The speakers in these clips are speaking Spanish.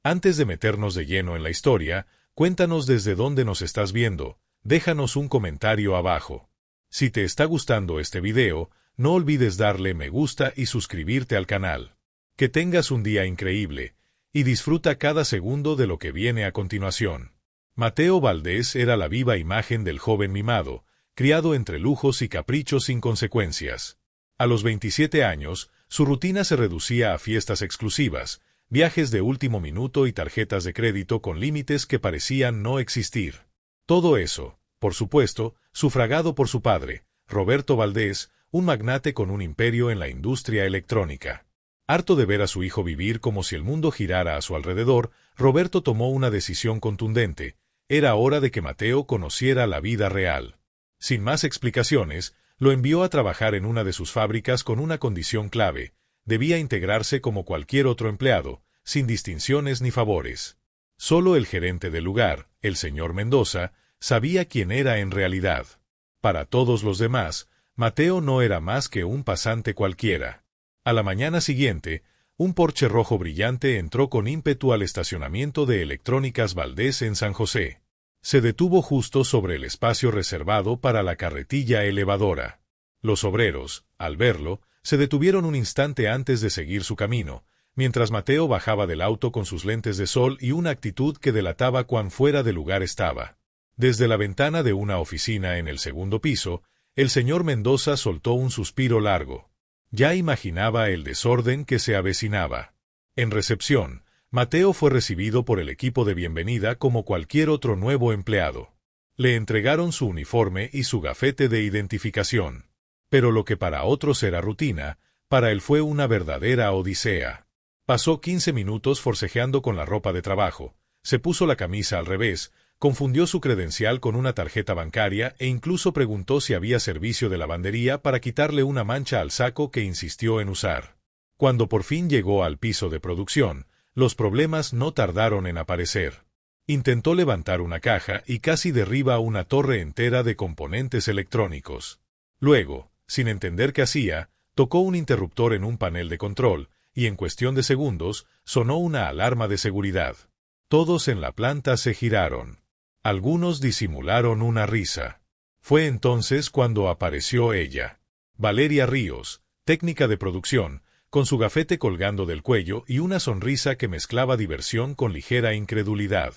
Antes de meternos de lleno en la historia, cuéntanos desde dónde nos estás viendo, déjanos un comentario abajo. Si te está gustando este video, no olvides darle me gusta y suscribirte al canal. Que tengas un día increíble, y disfruta cada segundo de lo que viene a continuación. Mateo Valdés era la viva imagen del joven mimado, criado entre lujos y caprichos sin consecuencias. A los 27 años, su rutina se reducía a fiestas exclusivas, viajes de último minuto y tarjetas de crédito con límites que parecían no existir. Todo eso, por supuesto, sufragado por su padre, Roberto Valdés, un magnate con un imperio en la industria electrónica. Harto de ver a su hijo vivir como si el mundo girara a su alrededor, Roberto tomó una decisión contundente: era hora de que Mateo conociera la vida real. Sin más explicaciones, lo envió a trabajar en una de sus fábricas con una condición clave: debía integrarse como cualquier otro empleado, sin distinciones ni favores. Solo el gerente del lugar, el señor Mendoza, sabía quién era en realidad. Para todos los demás, Mateo no era más que un pasante cualquiera. A la mañana siguiente, un Porsche rojo brillante entró con ímpetu al estacionamiento de Electrónicas Valdés en San José. Se detuvo justo sobre el espacio reservado para la carretilla elevadora. Los obreros, al verlo, se detuvieron un instante antes de seguir su camino, mientras Mateo bajaba del auto con sus lentes de sol y una actitud que delataba cuán fuera de lugar estaba. Desde la ventana de una oficina en el segundo piso, el señor Mendoza soltó un suspiro largo. Ya imaginaba el desorden que se avecinaba. En recepción, Mateo fue recibido por el equipo de bienvenida como cualquier otro nuevo empleado. Le entregaron su uniforme y su gafete de identificación. Pero lo que para otros era rutina, para él fue una verdadera odisea. Pasó 15 minutos forcejeando con la ropa de trabajo, se puso la camisa al revés, confundió su credencial con una tarjeta bancaria e incluso preguntó si había servicio de lavandería para quitarle una mancha al saco que insistió en usar. Cuando por fin llegó al piso de producción, los problemas no tardaron en aparecer. Intentó levantar una caja y casi derriba una torre entera de componentes electrónicos. Luego, sin entender qué hacía, tocó un interruptor en un panel de control, y en cuestión de segundos, sonó una alarma de seguridad. Todos en la planta se giraron. Algunos disimularon una risa. Fue entonces cuando apareció ella. Valeria Ríos, técnica de producción, con su gafete colgando del cuello y una sonrisa que mezclaba diversión con ligera incredulidad.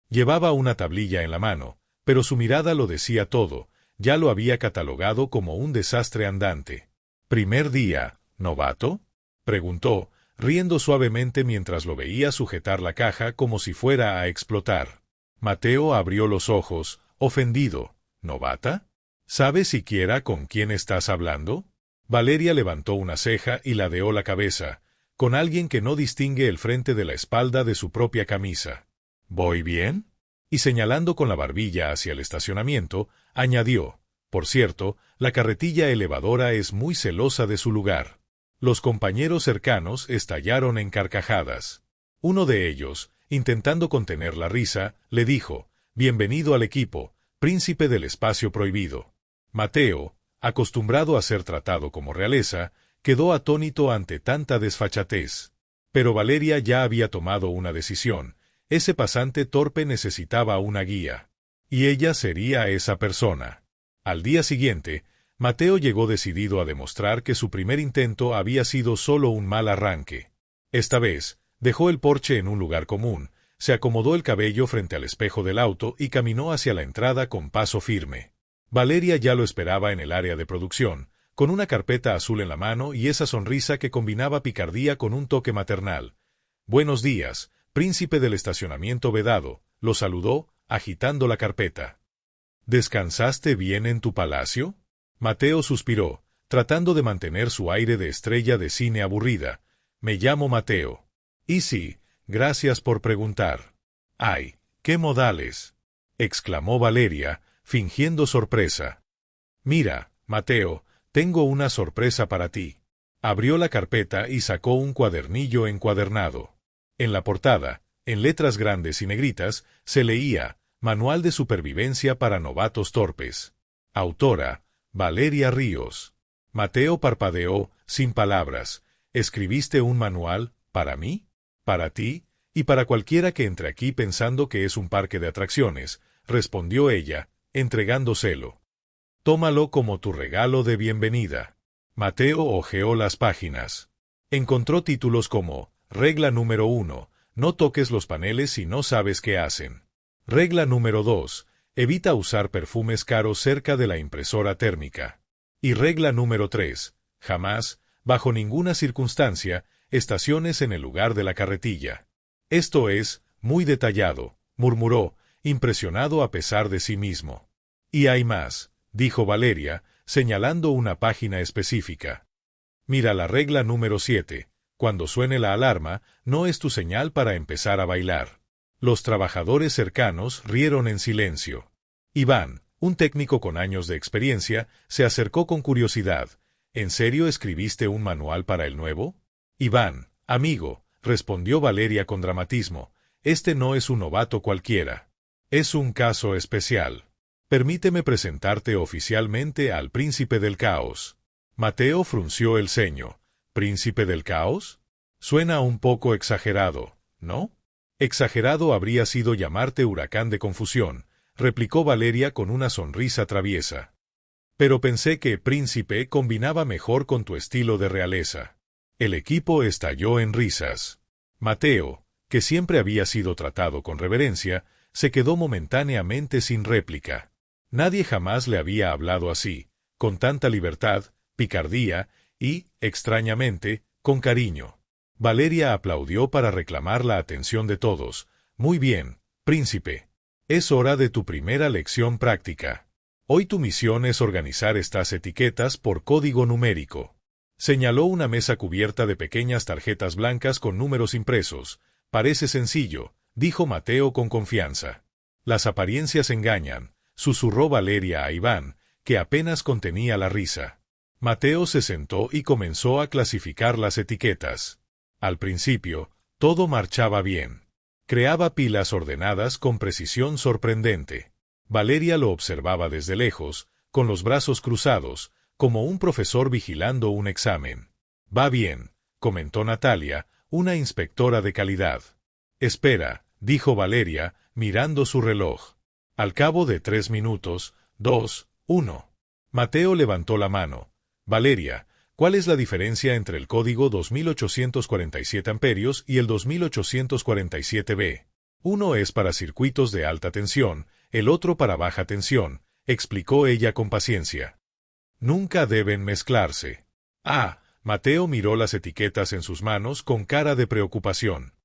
Llevaba una tablilla en la mano, pero su mirada lo decía todo: ya lo había catalogado como un desastre andante. «¿Primer día, novato?», preguntó, riendo suavemente mientras lo veía sujetar la caja como si fuera a explotar. Mateo abrió los ojos, ofendido. «¿Novata? ¿Sabes siquiera con quién estás hablando?». Valeria levantó una ceja y ladeó la cabeza, con alguien que no distingue el frente de la espalda de su propia camisa. «¿Voy bien?». Y señalando con la barbilla hacia el estacionamiento, añadió: «Por cierto, la carretilla elevadora es muy celosa de su lugar». Los compañeros cercanos estallaron en carcajadas. Uno de ellos, intentando contener la risa, le dijo: «Bienvenido al equipo, príncipe del espacio prohibido». Mateo, acostumbrado a ser tratado como realeza, quedó atónito ante tanta desfachatez. Pero Valeria ya había tomado una decisión: ese pasante torpe necesitaba una guía. Y ella sería esa persona. Al día siguiente, Mateo llegó decidido a demostrar que su primer intento había sido solo un mal arranque. Esta vez, dejó el Porsche en un lugar común, se acomodó el cabello frente al espejo del auto y caminó hacia la entrada con paso firme. Valeria ya lo esperaba en el área de producción, con una carpeta azul en la mano y esa sonrisa que combinaba picardía con un toque maternal. «Buenos días, príncipe del estacionamiento vedado», lo saludó, agitando la carpeta. «¿Descansaste bien en tu palacio?». Mateo suspiró, tratando de mantener su aire de estrella de cine aburrida. «Me llamo Mateo». «Y sí, gracias por preguntar». «¡Ay, qué modales!», exclamó Valeria, fingiendo sorpresa. «Mira, Mateo, tengo una sorpresa para ti». Abrió la carpeta y sacó un cuadernillo encuadernado. En la portada, en letras grandes y negritas, se leía: «Manual de supervivencia para novatos torpes». Autora: Valeria Ríos. Mateo parpadeó, sin palabras. «¿Escribiste un manual, para mí? ¿Para ti? Y para cualquiera que entre aquí pensando que es un parque de atracciones, respondió ella, entregándoselo. Tómalo como tu regalo de bienvenida. Mateo hojeó las páginas. Encontró títulos como, Regla número 1, no toques los paneles si no sabes qué hacen. Regla número 2, evita usar perfumes caros cerca de la impresora térmica. Y regla número 3, jamás, bajo ninguna circunstancia, estaciones en el lugar de la carretilla. Esto es, muy detallado, murmuró, impresionado a pesar de sí mismo. Y hay más, dijo Valeria, señalando una página específica. Mira la regla número 7, cuando suene la alarma, no es tu señal para empezar a bailar. Los trabajadores cercanos rieron en silencio. Iván, un técnico con años de experiencia, se acercó con curiosidad. ¿En serio escribiste un manual para el nuevo? Iván, amigo, respondió Valeria con dramatismo, este no es un novato cualquiera. Es un caso especial. Permíteme presentarte oficialmente al Príncipe del Caos. Mateo frunció el ceño. ¿Príncipe del Caos? Suena un poco exagerado, ¿no? Exagerado habría sido llamarte huracán de confusión, replicó Valeria con una sonrisa traviesa. Pero pensé que príncipe combinaba mejor con tu estilo de realeza. El equipo estalló en risas. Mateo, que siempre había sido tratado con reverencia, se quedó momentáneamente sin réplica. Nadie jamás le había hablado así, con tanta libertad, picardía y, extrañamente, con cariño. Valeria aplaudió para reclamar la atención de todos. Muy bien, príncipe. Es hora de tu primera lección práctica. Hoy tu misión es organizar estas etiquetas por código numérico. Señaló una mesa cubierta de pequeñas tarjetas blancas con números impresos. Parece sencillo, dijo Mateo con confianza. Las apariencias engañan, susurró Valeria a Iván, que apenas contenía la risa. Mateo se sentó y comenzó a clasificar las etiquetas. Al principio, todo marchaba bien. Creaba pilas ordenadas con precisión sorprendente. Valeria lo observaba desde lejos, con los brazos cruzados, como un profesor vigilando un examen. Va bien, comentó Natalia, una inspectora de calidad. Espera, dijo Valeria, mirando su reloj. Al cabo de 3 minutos, 2, 1. Mateo levantó la mano. Valeria, ¿cuál es la diferencia entre el código 2847 amperios y el 2847B? Uno es para circuitos de alta tensión, el otro para baja tensión, explicó ella con paciencia. Nunca deben mezclarse. Ah, Mateo miró las etiquetas en sus manos con cara de preocupación.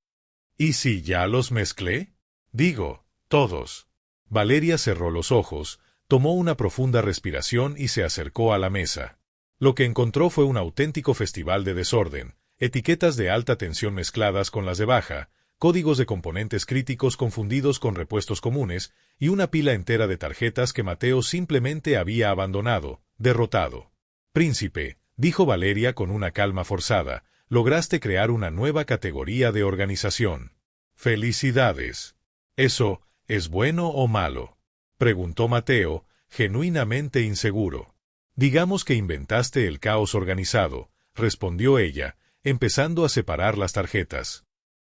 ¿Y si ya los mezclé? Digo, todos. Valeria cerró los ojos, tomó una profunda respiración y se acercó a la mesa. Lo que encontró fue un auténtico festival de desorden, etiquetas de alta tensión mezcladas con las de baja, códigos de componentes críticos confundidos con repuestos comunes, y una pila entera de tarjetas que Mateo simplemente había abandonado, derrotado. Príncipe, dijo Valeria con una calma forzada, lograste crear una nueva categoría de organización. ¡Felicidades! ¿Eso es bueno o malo?, preguntó Mateo, genuinamente inseguro. Digamos que inventaste el caos organizado, respondió ella, empezando a separar las tarjetas.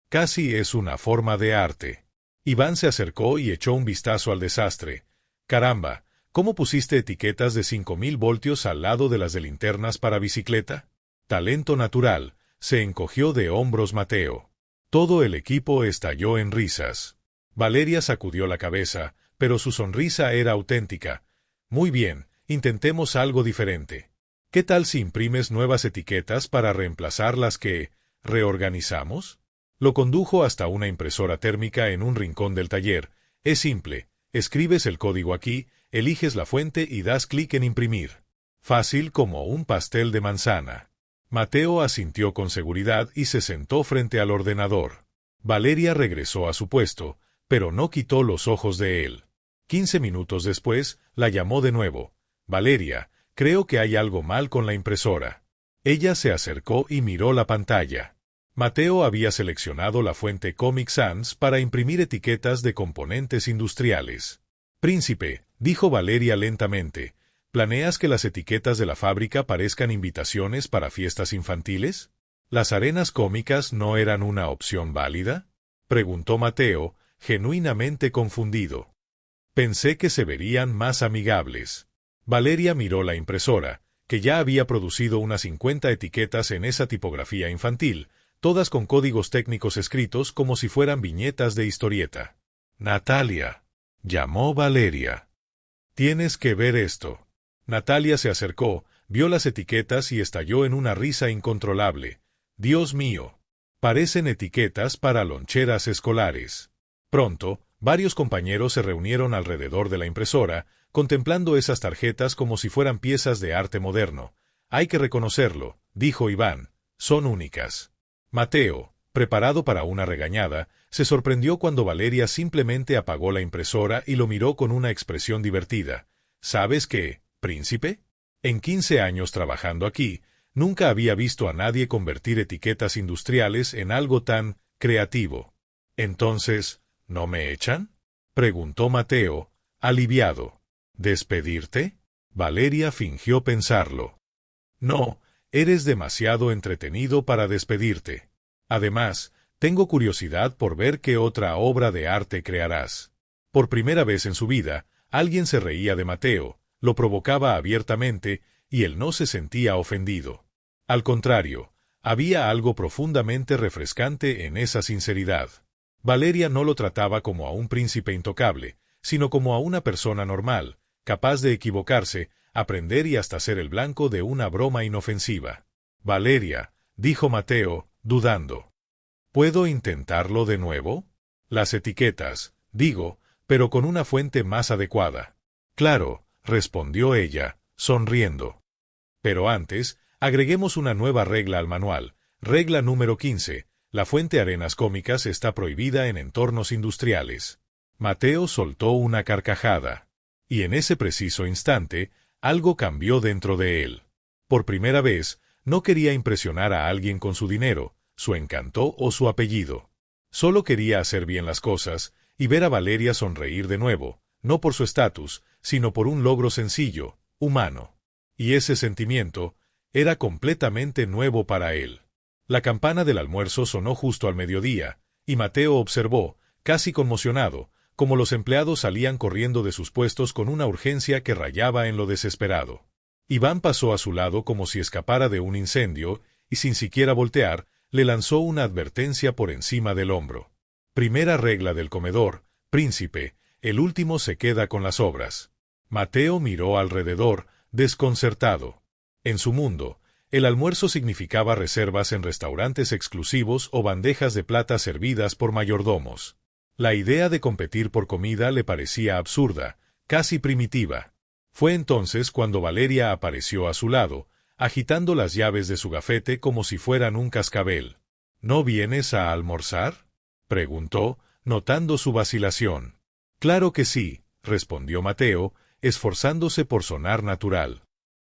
Casi es una forma de arte. Iván se acercó y echó un vistazo al desastre. Caramba, ¿cómo pusiste etiquetas de 5000 voltios al lado de las de linternas para bicicleta? Talento natural, se encogió de hombros Mateo. Todo el equipo estalló en risas. Valeria sacudió la cabeza, pero su sonrisa era auténtica. Muy bien, intentemos algo diferente. ¿Qué tal si imprimes nuevas etiquetas para reemplazar las que reorganizamos? Lo condujo hasta una impresora térmica en un rincón del taller. Es simple, escribes el código aquí, eliges la fuente y das clic en imprimir. Fácil como un pastel de manzana. Mateo asintió con seguridad y se sentó frente al ordenador. Valeria regresó a su puesto, pero no quitó los ojos de él. 15 minutos después, la llamó de nuevo. Valeria, creo que hay algo mal con la impresora. Ella se acercó y miró la pantalla. Mateo había seleccionado la fuente Comic Sans para imprimir etiquetas de componentes industriales. Príncipe, dijo Valeria lentamente, ¿planeas que las etiquetas de la fábrica parezcan invitaciones para fiestas infantiles? ¿Las arenas cómicas no eran una opción válida? preguntó Mateo, genuinamente confundido. Pensé que se verían más amigables. Valeria miró la impresora, que ya había producido unas 50 etiquetas en esa tipografía infantil, todas con códigos técnicos escritos como si fueran viñetas de historieta. Natalia, llamó Valeria. Tienes que ver esto. Natalia se acercó, vio las etiquetas y estalló en una risa incontrolable. Dios mío. Parecen etiquetas para loncheras escolares. Pronto, varios compañeros se reunieron alrededor de la impresora, contemplando esas tarjetas como si fueran piezas de arte moderno. Hay que reconocerlo, dijo Iván, son únicas. Mateo, preparado para una regañada, se sorprendió cuando Valeria simplemente apagó la impresora y lo miró con una expresión divertida. ¿Sabes qué, príncipe? En 15 años trabajando aquí, nunca había visto a nadie convertir etiquetas industriales en algo tan creativo. Entonces, ¿no me echan?, preguntó Mateo, aliviado. ¿Despedirte? Valeria fingió pensarlo. No, eres demasiado entretenido para despedirte. Además, tengo curiosidad por ver qué otra obra de arte crearás. Por primera vez en su vida, alguien se reía de Mateo, lo provocaba abiertamente, y él no se sentía ofendido. Al contrario, había algo profundamente refrescante en esa sinceridad. Valeria no lo trataba como a un príncipe intocable, sino como a una persona normal, capaz de equivocarse, aprender y hasta ser el blanco de una broma inofensiva. Valeria, dijo Mateo, dudando. ¿Puedo intentarlo de nuevo? Las etiquetas, digo, pero con una fuente más adecuada. Claro, respondió ella, sonriendo. Pero antes, agreguemos una nueva regla al manual. Regla número 15. La fuente arenas cómicas está prohibida en entornos industriales. Mateo soltó una carcajada. Y en ese preciso instante, algo cambió dentro de él. Por primera vez, no quería impresionar a alguien con su dinero, su encanto o su apellido. Solo quería hacer bien las cosas y ver a Valeria sonreír de nuevo, no por su estatus, sino por un logro sencillo, humano. Y ese sentimiento era completamente nuevo para él. La campana del almuerzo sonó justo al mediodía, y Mateo observó, casi conmocionado, cómo los empleados salían corriendo de sus puestos con una urgencia que rayaba en lo desesperado. Iván pasó a su lado como si escapara de un incendio, y sin siquiera voltear, le lanzó una advertencia por encima del hombro. Primera regla del comedor, príncipe, el último se queda con las obras. Mateo miró alrededor, desconcertado. En su mundo, el almuerzo significaba reservas en restaurantes exclusivos o bandejas de plata servidas por mayordomos. La idea de competir por comida le parecía absurda, casi primitiva. Fue entonces cuando Valeria apareció a su lado, agitando las llaves de su gafete como si fueran un cascabel. ¿No vienes a almorzar?, preguntó, notando su vacilación. Claro que sí, respondió Mateo, esforzándose por sonar natural.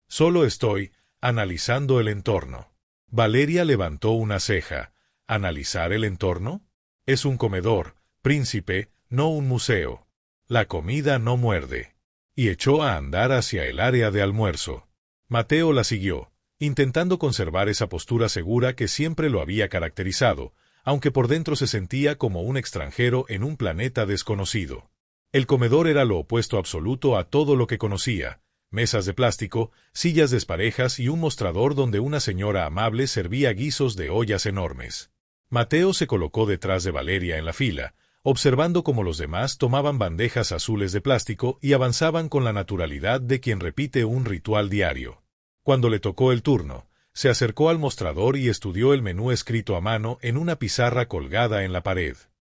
Solo estoy analizando el entorno. Valeria levantó una ceja. ¿Analizar el entorno? Es un comedor, príncipe, no un museo. La comida no muerde. Y echó a andar hacia el área de almuerzo. Mateo la siguió, intentando conservar esa postura segura que siempre lo había caracterizado, aunque por dentro se sentía como un extranjero en un planeta desconocido. El comedor era lo opuesto absoluto a todo lo que conocía: mesas de plástico, sillas desparejas y un mostrador donde una señora amable servía guisos de ollas enormes. Mateo se colocó detrás de Valeria en la fila, observando cómo los demás tomaban bandejas azules de plástico y avanzaban con la naturalidad de quien repite un ritual diario. Cuando le tocó el turno, se acercó al mostrador y estudió el menú escrito a mano en una pizarra colgada en la pared.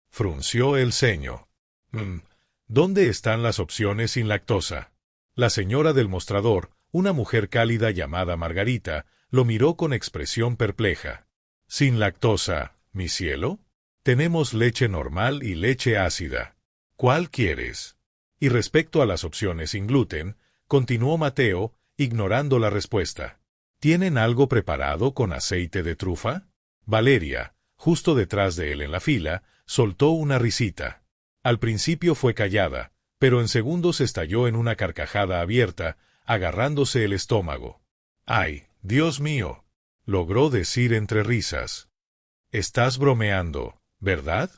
Frunció el ceño. ¿Dónde están las opciones sin lactosa? La señora del mostrador, una mujer cálida llamada Margarita, lo miró con expresión perpleja. ¿Sin lactosa, mi cielo? Tenemos leche normal y leche ácida. ¿Cuál quieres? Y respecto a las opciones sin gluten, continuó Mateo, ignorando la respuesta. ¿Tienen algo preparado con aceite de trufa? Valeria, justo detrás de él en la fila, soltó una risita. Al principio fue callada, pero en segundos estalló en una carcajada abierta, agarrándose el estómago. ¡Ay, Dios mío!, logró decir entre risas. Estás bromeando, ¿verdad?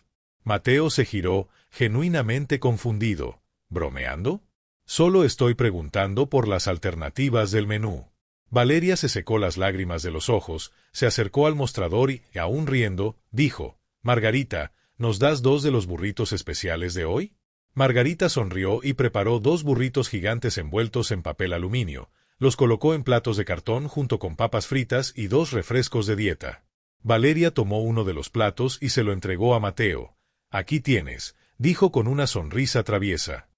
Mateo se giró, genuinamente confundido. ¿Bromeando? Solo estoy preguntando por las alternativas del menú. Valeria se secó las lágrimas de los ojos, se acercó al mostrador y, aún riendo, dijo, «Margarita, ¿nos das 2 de los burritos especiales de hoy?» Margarita sonrió y preparó 2 burritos gigantes envueltos en papel aluminio. Los colocó en platos de cartón junto con papas fritas y 2 refrescos de dieta. Valeria tomó uno de los platos y se lo entregó a Mateo. «Aquí tienes», dijo con una sonrisa traviesa.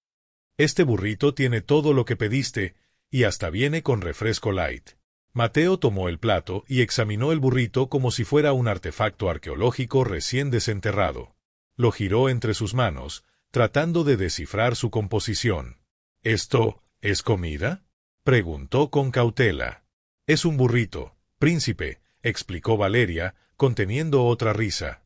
«Este burrito tiene todo lo que pediste, y hasta viene con refresco light». Mateo tomó el plato y examinó el burrito como si fuera un artefacto arqueológico recién desenterrado. Lo giró entre sus manos, tratando de descifrar su composición. «¿Esto es comida?», preguntó con cautela. «Es un burrito, príncipe», explicó Valeria, conteniendo otra risa.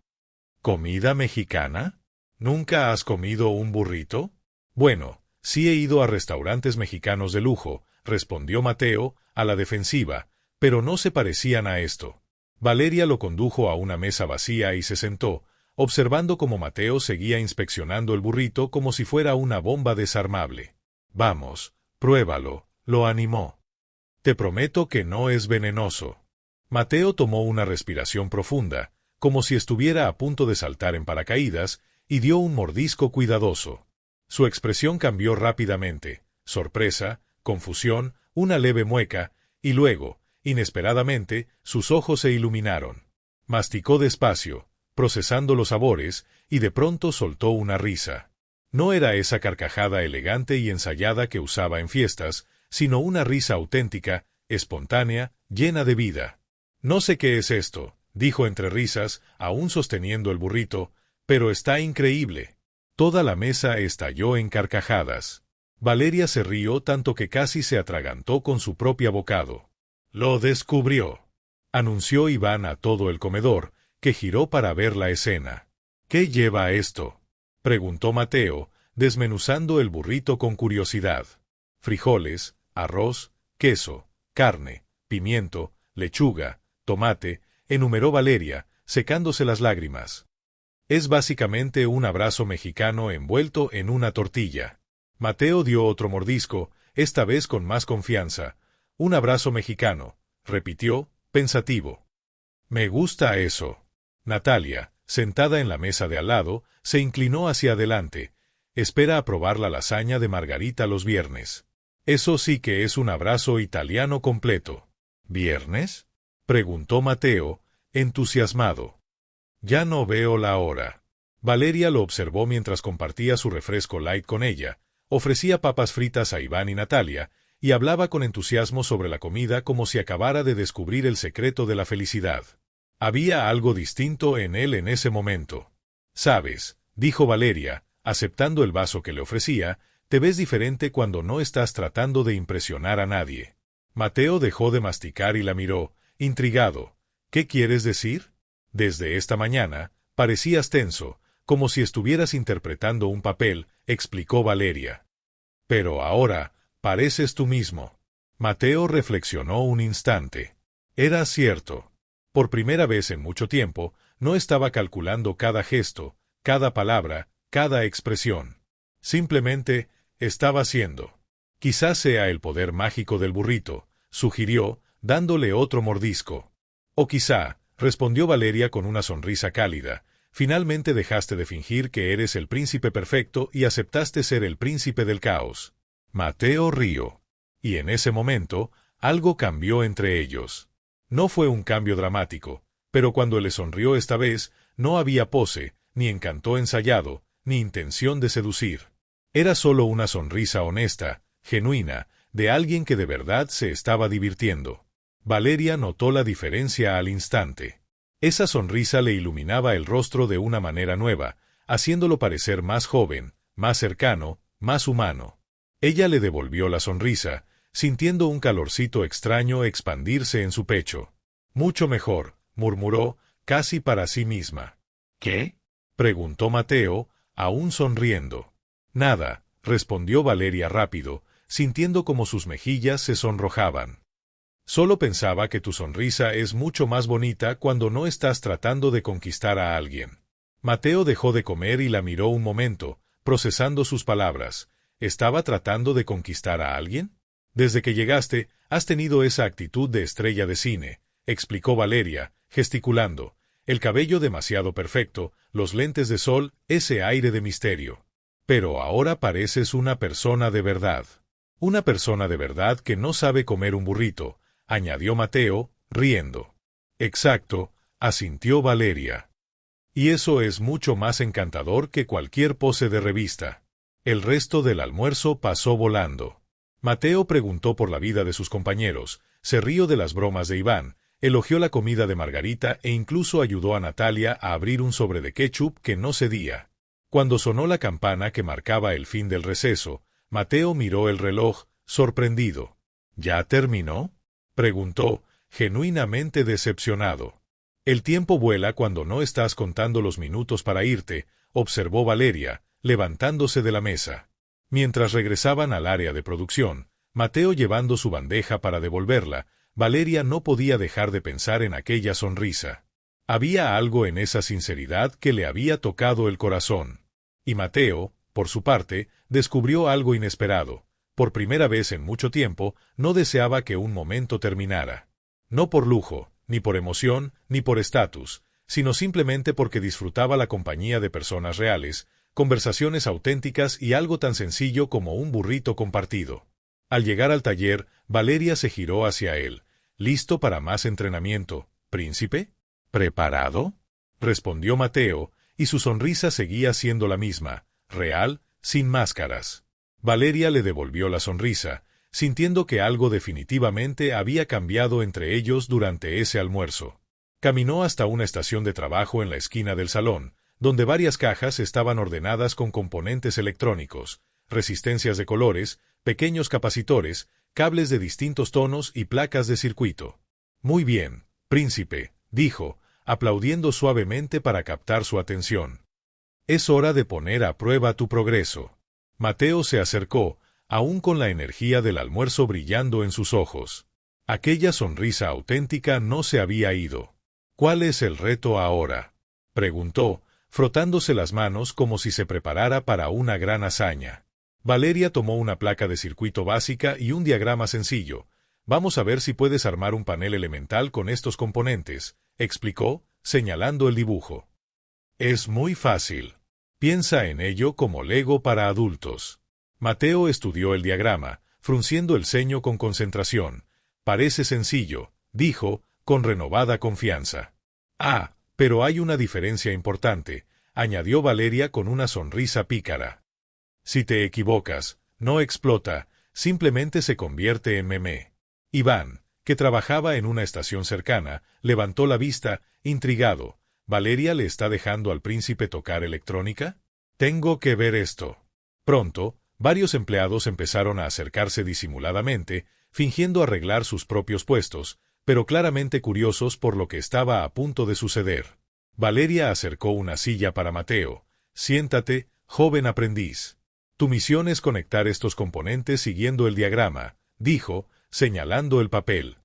«¿Comida mexicana? ¿Nunca has comido un burrito?» «Bueno, sí he ido a restaurantes mexicanos de lujo», respondió Mateo, a la defensiva, pero no se parecían a esto. Valeria lo condujo a una mesa vacía y se sentó, observando cómo Mateo seguía inspeccionando el burrito como si fuera una bomba desarmable. «Vamos, pruébalo», lo animó. «Te prometo que no es venenoso». Mateo tomó una respiración profunda, como si estuviera a punto de saltar en paracaídas, y dio un mordisco cuidadoso. Su expresión cambió rápidamente: sorpresa, confusión, una leve mueca, y luego, inesperadamente, sus ojos se iluminaron. Masticó despacio, procesando los sabores, y de pronto soltó una risa. No era esa carcajada elegante y ensayada que usaba en fiestas, sino una risa auténtica, espontánea, llena de vida. «No sé qué es esto», dijo entre risas, aún sosteniendo el burrito, «pero está increíble». Toda la mesa estalló en carcajadas. Valeria se rió tanto que casi se atragantó con su propio bocado. «Lo descubrió», anunció Iván a todo el comedor, que giró para ver la escena. «¿Qué lleva esto?», preguntó Mateo, desmenuzando el burrito con curiosidad. «Frijoles, arroz, queso, carne, pimiento, lechuga, tomate», enumeró Valeria, secándose las lágrimas. «Es básicamente un abrazo mexicano envuelto en una tortilla». Mateo dio otro mordisco, esta vez con más confianza. «Un abrazo mexicano», repitió, pensativo. «Me gusta eso». Natalia, sentada en la mesa de al lado, se inclinó hacia adelante. «Espera a probar la lasaña de Margarita los viernes. Eso sí que es un abrazo italiano completo». «¿Viernes?», preguntó Mateo, entusiasmado. «Ya no veo la hora». Valeria lo observó mientras compartía su refresco light con ella, ofrecía papas fritas a Iván y Natalia, y hablaba con entusiasmo sobre la comida como si acabara de descubrir el secreto de la felicidad. Había algo distinto en él en ese momento. «Sabes», dijo Valeria, aceptando el vaso que le ofrecía, «te ves diferente cuando no estás tratando de impresionar a nadie». Mateo dejó de masticar y la miró, intrigado. «¿Qué quieres decir?». «Desde esta mañana, parecías tenso, como si estuvieras interpretando un papel», explicó Valeria. «Pero ahora, pareces tú mismo». Mateo reflexionó un instante. Era cierto. Por primera vez en mucho tiempo, no estaba calculando cada gesto, cada palabra, cada expresión. Simplemente, estaba siendo. «Quizás sea el poder mágico del burrito», sugirió, dándole otro mordisco. «O quizá», respondió Valeria con una sonrisa cálida, «finalmente dejaste de fingir que eres el príncipe perfecto y aceptaste ser el príncipe del caos». Mateo rió. Y en ese momento, algo cambió entre ellos. No fue un cambio dramático, pero cuando le sonrió esta vez, no había pose, ni encanto ensayado, ni intención de seducir. Era solo una sonrisa honesta, genuina, de alguien que de verdad se estaba divirtiendo. Valeria notó la diferencia al instante. Esa sonrisa le iluminaba el rostro de una manera nueva, haciéndolo parecer más joven, más cercano, más humano. Ella le devolvió la sonrisa, sintiendo un calorcito extraño expandirse en su pecho. «Mucho mejor», murmuró, casi para sí misma. «¿Qué?», preguntó Mateo, aún sonriendo. «Nada», respondió Valeria rápido, sintiendo como sus mejillas se sonrojaban. «Solo pensaba que tu sonrisa es mucho más bonita cuando no estás tratando de conquistar a alguien». Mateo dejó de comer y la miró un momento, procesando sus palabras. ¿Estaba tratando de conquistar a alguien? Desde que llegaste, has tenido esa actitud de estrella de cine, explicó Valeria, gesticulando. El cabello demasiado perfecto, los lentes de sol, ese aire de misterio. Pero ahora pareces una persona de verdad. Una persona de verdad que no sabe comer un burrito, añadió Mateo, riendo. Exacto, asintió Valeria. Y eso es mucho más encantador que cualquier pose de revista. El resto del almuerzo pasó volando. Mateo preguntó por la vida de sus compañeros, se rió de las bromas de Iván, elogió la comida de Margarita e incluso ayudó a Natalia a abrir un sobre de ketchup que no cedía. Cuando sonó la campana que marcaba el fin del receso, Mateo miró el reloj, sorprendido. ¿Ya terminó?, preguntó, genuinamente decepcionado. El tiempo vuela cuando no estás contando los minutos para irte, observó Valeria, levantándose de la mesa. Mientras regresaban al área de producción, Mateo llevando su bandeja para devolverla, Valeria no podía dejar de pensar en aquella sonrisa. Había algo en esa sinceridad que le había tocado el corazón. Y Mateo, por su parte, descubrió algo inesperado. Por primera vez en mucho tiempo, no deseaba que un momento terminara. No por lujo, ni por emoción, ni por estatus, sino simplemente porque disfrutaba la compañía de personas reales, conversaciones auténticas y algo tan sencillo como un burrito compartido. Al llegar al taller, Valeria se giró hacia él. ¿Listo para más entrenamiento, príncipe? ¿Preparado?, respondió Mateo, y su sonrisa seguía siendo la misma, real, sin máscaras. Valeria le devolvió la sonrisa, sintiendo que algo definitivamente había cambiado entre ellos durante ese almuerzo. Caminó hasta una estación de trabajo en la esquina del salón, donde varias cajas estaban ordenadas con componentes electrónicos, resistencias de colores, pequeños capacitores, cables de distintos tonos y placas de circuito. Muy bien, príncipe, dijo, aplaudiendo suavemente para captar su atención. Es hora de poner a prueba tu progreso. Mateo se acercó, aún con la energía del almuerzo brillando en sus ojos. Aquella sonrisa auténtica no se había ido. ¿Cuál es el reto ahora?, preguntó, frotándose las manos como si se preparara para una gran hazaña. Valeria tomó una placa de circuito básica y un diagrama sencillo. Vamos a ver si puedes armar un panel elemental con estos componentes, explicó, señalando el dibujo. Es muy fácil. Piensa en ello como Lego para adultos. Mateo estudió el diagrama, frunciendo el ceño con concentración. Parece sencillo, dijo, con renovada confianza. Ah, pero hay una diferencia importante, añadió Valeria con una sonrisa pícara. Si te equivocas, no explota, simplemente se convierte en meme. Iván, que trabajaba en una estación cercana, levantó la vista, intrigado. ¿Valeria le está dejando al príncipe tocar electrónica? Tengo que ver esto. Pronto, varios empleados empezaron a acercarse disimuladamente, fingiendo arreglar sus propios puestos, pero claramente curiosos por lo que estaba a punto de suceder. Valeria acercó una silla para Mateo. Siéntate, joven aprendiz. Tu misión es conectar estos componentes siguiendo el diagrama, dijo, señalando el papel.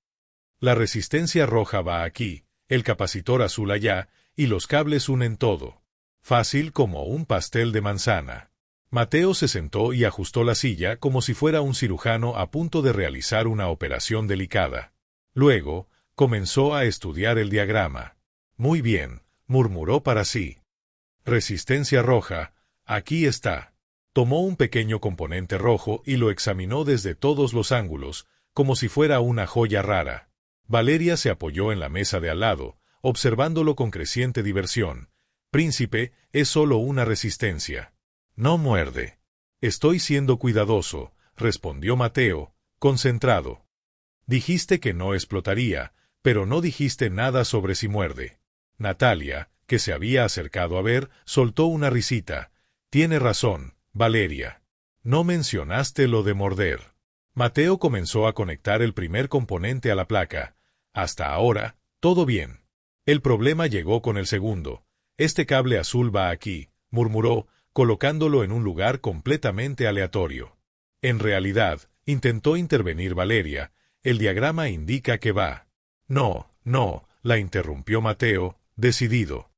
La resistencia roja va aquí, el capacitor azul allá, y los cables unen todo. Fácil como un pastel de manzana. Mateo se sentó y ajustó la silla como si fuera un cirujano a punto de realizar una operación delicada. Luego, comenzó a estudiar el diagrama. Muy bien, murmuró para sí. Resistencia roja, aquí está. Tomó un pequeño componente rojo y lo examinó desde todos los ángulos, como si fuera una joya rara. Valeria se apoyó en la mesa de al lado, observándolo con creciente diversión. Príncipe, es solo una resistencia. No muerde. Estoy siendo cuidadoso, respondió Mateo, concentrado. Dijiste que no explotaría, pero no dijiste nada sobre si muerde. Natalia, que se había acercado a ver, soltó una risita. Tiene razón, Valeria. No mencionaste lo de morder. Mateo comenzó a conectar el primer componente a la placa. Hasta ahora, todo bien. El problema llegó con el segundo. Este cable azul va aquí, murmuró, colocándolo en un lugar completamente aleatorio. En realidad, intentó intervenir Valeria. El diagrama indica que va. No, la interrumpió Mateo, decidido.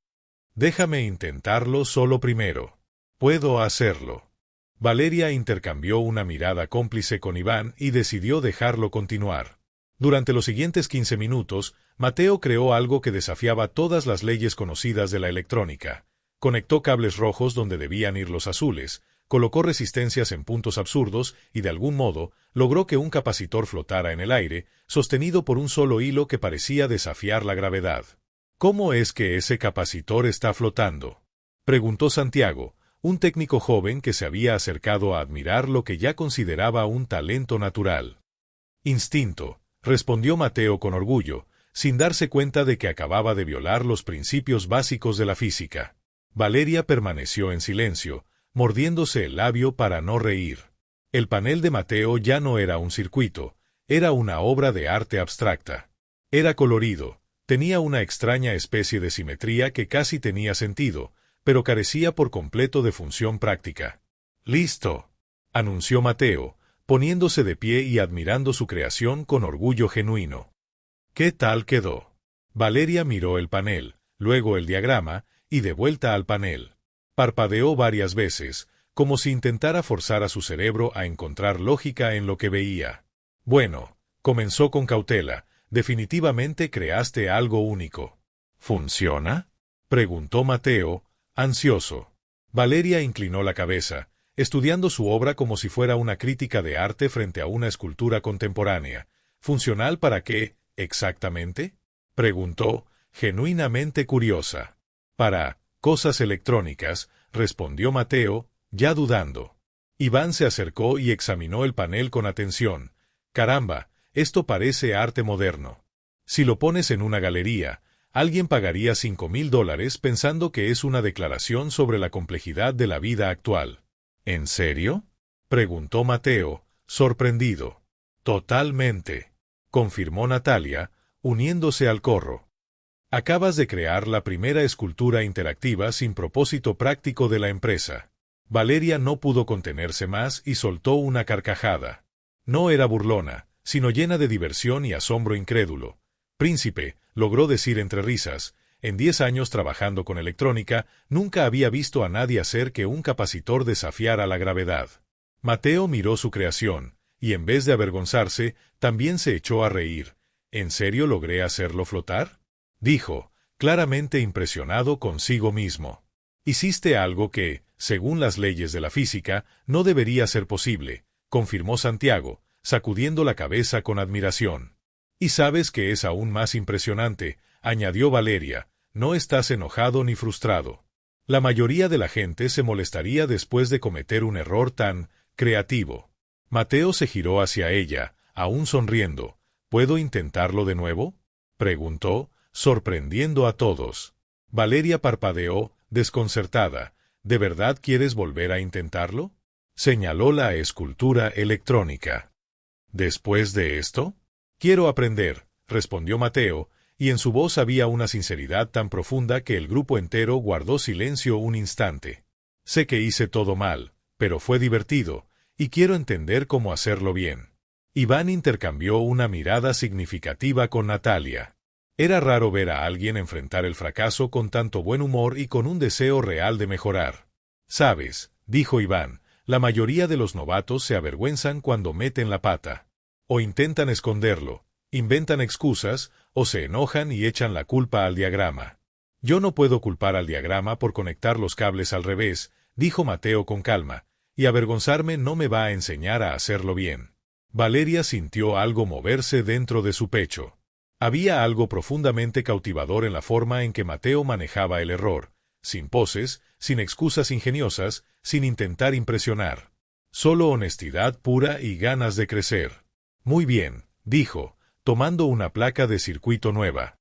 Déjame intentarlo solo primero. Puedo hacerlo. Valeria intercambió una mirada cómplice con Iván y decidió dejarlo continuar. Durante los siguientes 15 minutos, Mateo creó algo que desafiaba todas las leyes conocidas de la electrónica. Conectó cables rojos donde debían ir los azules, colocó resistencias en puntos absurdos y de algún modo logró que un capacitor flotara en el aire, sostenido por un solo hilo que parecía desafiar la gravedad. ¿Cómo es que ese capacitor está flotando?, preguntó Santiago, un técnico joven que se había acercado a admirar lo que ya consideraba un talento natural. Instinto, respondió Mateo con orgullo, sin darse cuenta de que acababa de violar los principios básicos de la física. Valeria permaneció en silencio, mordiéndose el labio para no reír. El panel de Mateo ya no era un circuito, era una obra de arte abstracta. Era colorido, tenía una extraña especie de simetría que casi tenía sentido, pero carecía por completo de función práctica. «Listo», anunció Mateo, poniéndose de pie y admirando su creación con orgullo genuino. «¿Qué tal quedó?». Valeria miró el panel, luego el diagrama, y de vuelta al panel. Parpadeó varias veces, como si intentara forzar a su cerebro a encontrar lógica en lo que veía. «Bueno», comenzó con cautela, «definitivamente creaste algo único». «¿Funciona?», preguntó Mateo, ansioso. Valeria inclinó la cabeza, estudiando su obra como si fuera una crítica de arte frente a una escultura contemporánea. «¿Funcional para qué, exactamente?», preguntó, genuinamente curiosa. «Para cosas electrónicas», respondió Mateo, ya dudando. Iván se acercó y examinó el panel con atención. «Caramba, esto parece arte moderno. Si lo pones en una galería, alguien pagaría $5,000 pensando que es una declaración sobre la complejidad de la vida actual». «¿En serio?», preguntó Mateo, sorprendido. «Totalmente», confirmó Natalia, uniéndose al corro. «Acabas de crear la primera escultura interactiva sin propósito práctico de la empresa». Valeria no pudo contenerse más y soltó una carcajada. No era burlona, sino llena de diversión y asombro incrédulo. «Príncipe», logró decir entre risas, «en 10 años trabajando con electrónica, nunca había visto a nadie hacer que un capacitor desafiara la gravedad». Mateo miró su creación, y en vez de avergonzarse, también se echó a reír. «¿En serio logré hacerlo flotar?», dijo, claramente impresionado consigo mismo. «Hiciste algo que, según las leyes de la física, no debería ser posible», confirmó Santiago, sacudiendo la cabeza con admiración. «Y sabes que es aún más impresionante», añadió Valeria, «no estás enojado ni frustrado. La mayoría de la gente se molestaría después de cometer un error tan creativo». Mateo se giró hacia ella, aún sonriendo. «¿Puedo intentarlo de nuevo?», preguntó, sorprendiendo a todos. Valeria parpadeó, desconcertada. «¿De verdad quieres volver a intentarlo?», señaló la escultura electrónica. «¿Después de esto?». «Quiero aprender», respondió Mateo, y en su voz había una sinceridad tan profunda que el grupo entero guardó silencio un instante. «Sé que hice todo mal, pero fue divertido, y quiero entender cómo hacerlo bien». Iván intercambió una mirada significativa con Natalia. Era raro ver a alguien enfrentar el fracaso con tanto buen humor y con un deseo real de mejorar. «Sabes», dijo Iván, «la mayoría de los novatos se avergüenzan cuando meten la pata. O intentan esconderlo, inventan excusas, o se enojan y echan la culpa al diagrama». «Yo no puedo culpar al diagrama por conectar los cables al revés», dijo Mateo con calma, «y avergonzarme no me va a enseñar a hacerlo bien». Valeria sintió algo moverse dentro de su pecho. Había algo profundamente cautivador en la forma en que Mateo manejaba el error, sin poses, sin excusas ingeniosas, sin intentar impresionar. Solo honestidad pura y ganas de crecer. «Muy bien», dijo, tomando una placa de circuito nueva.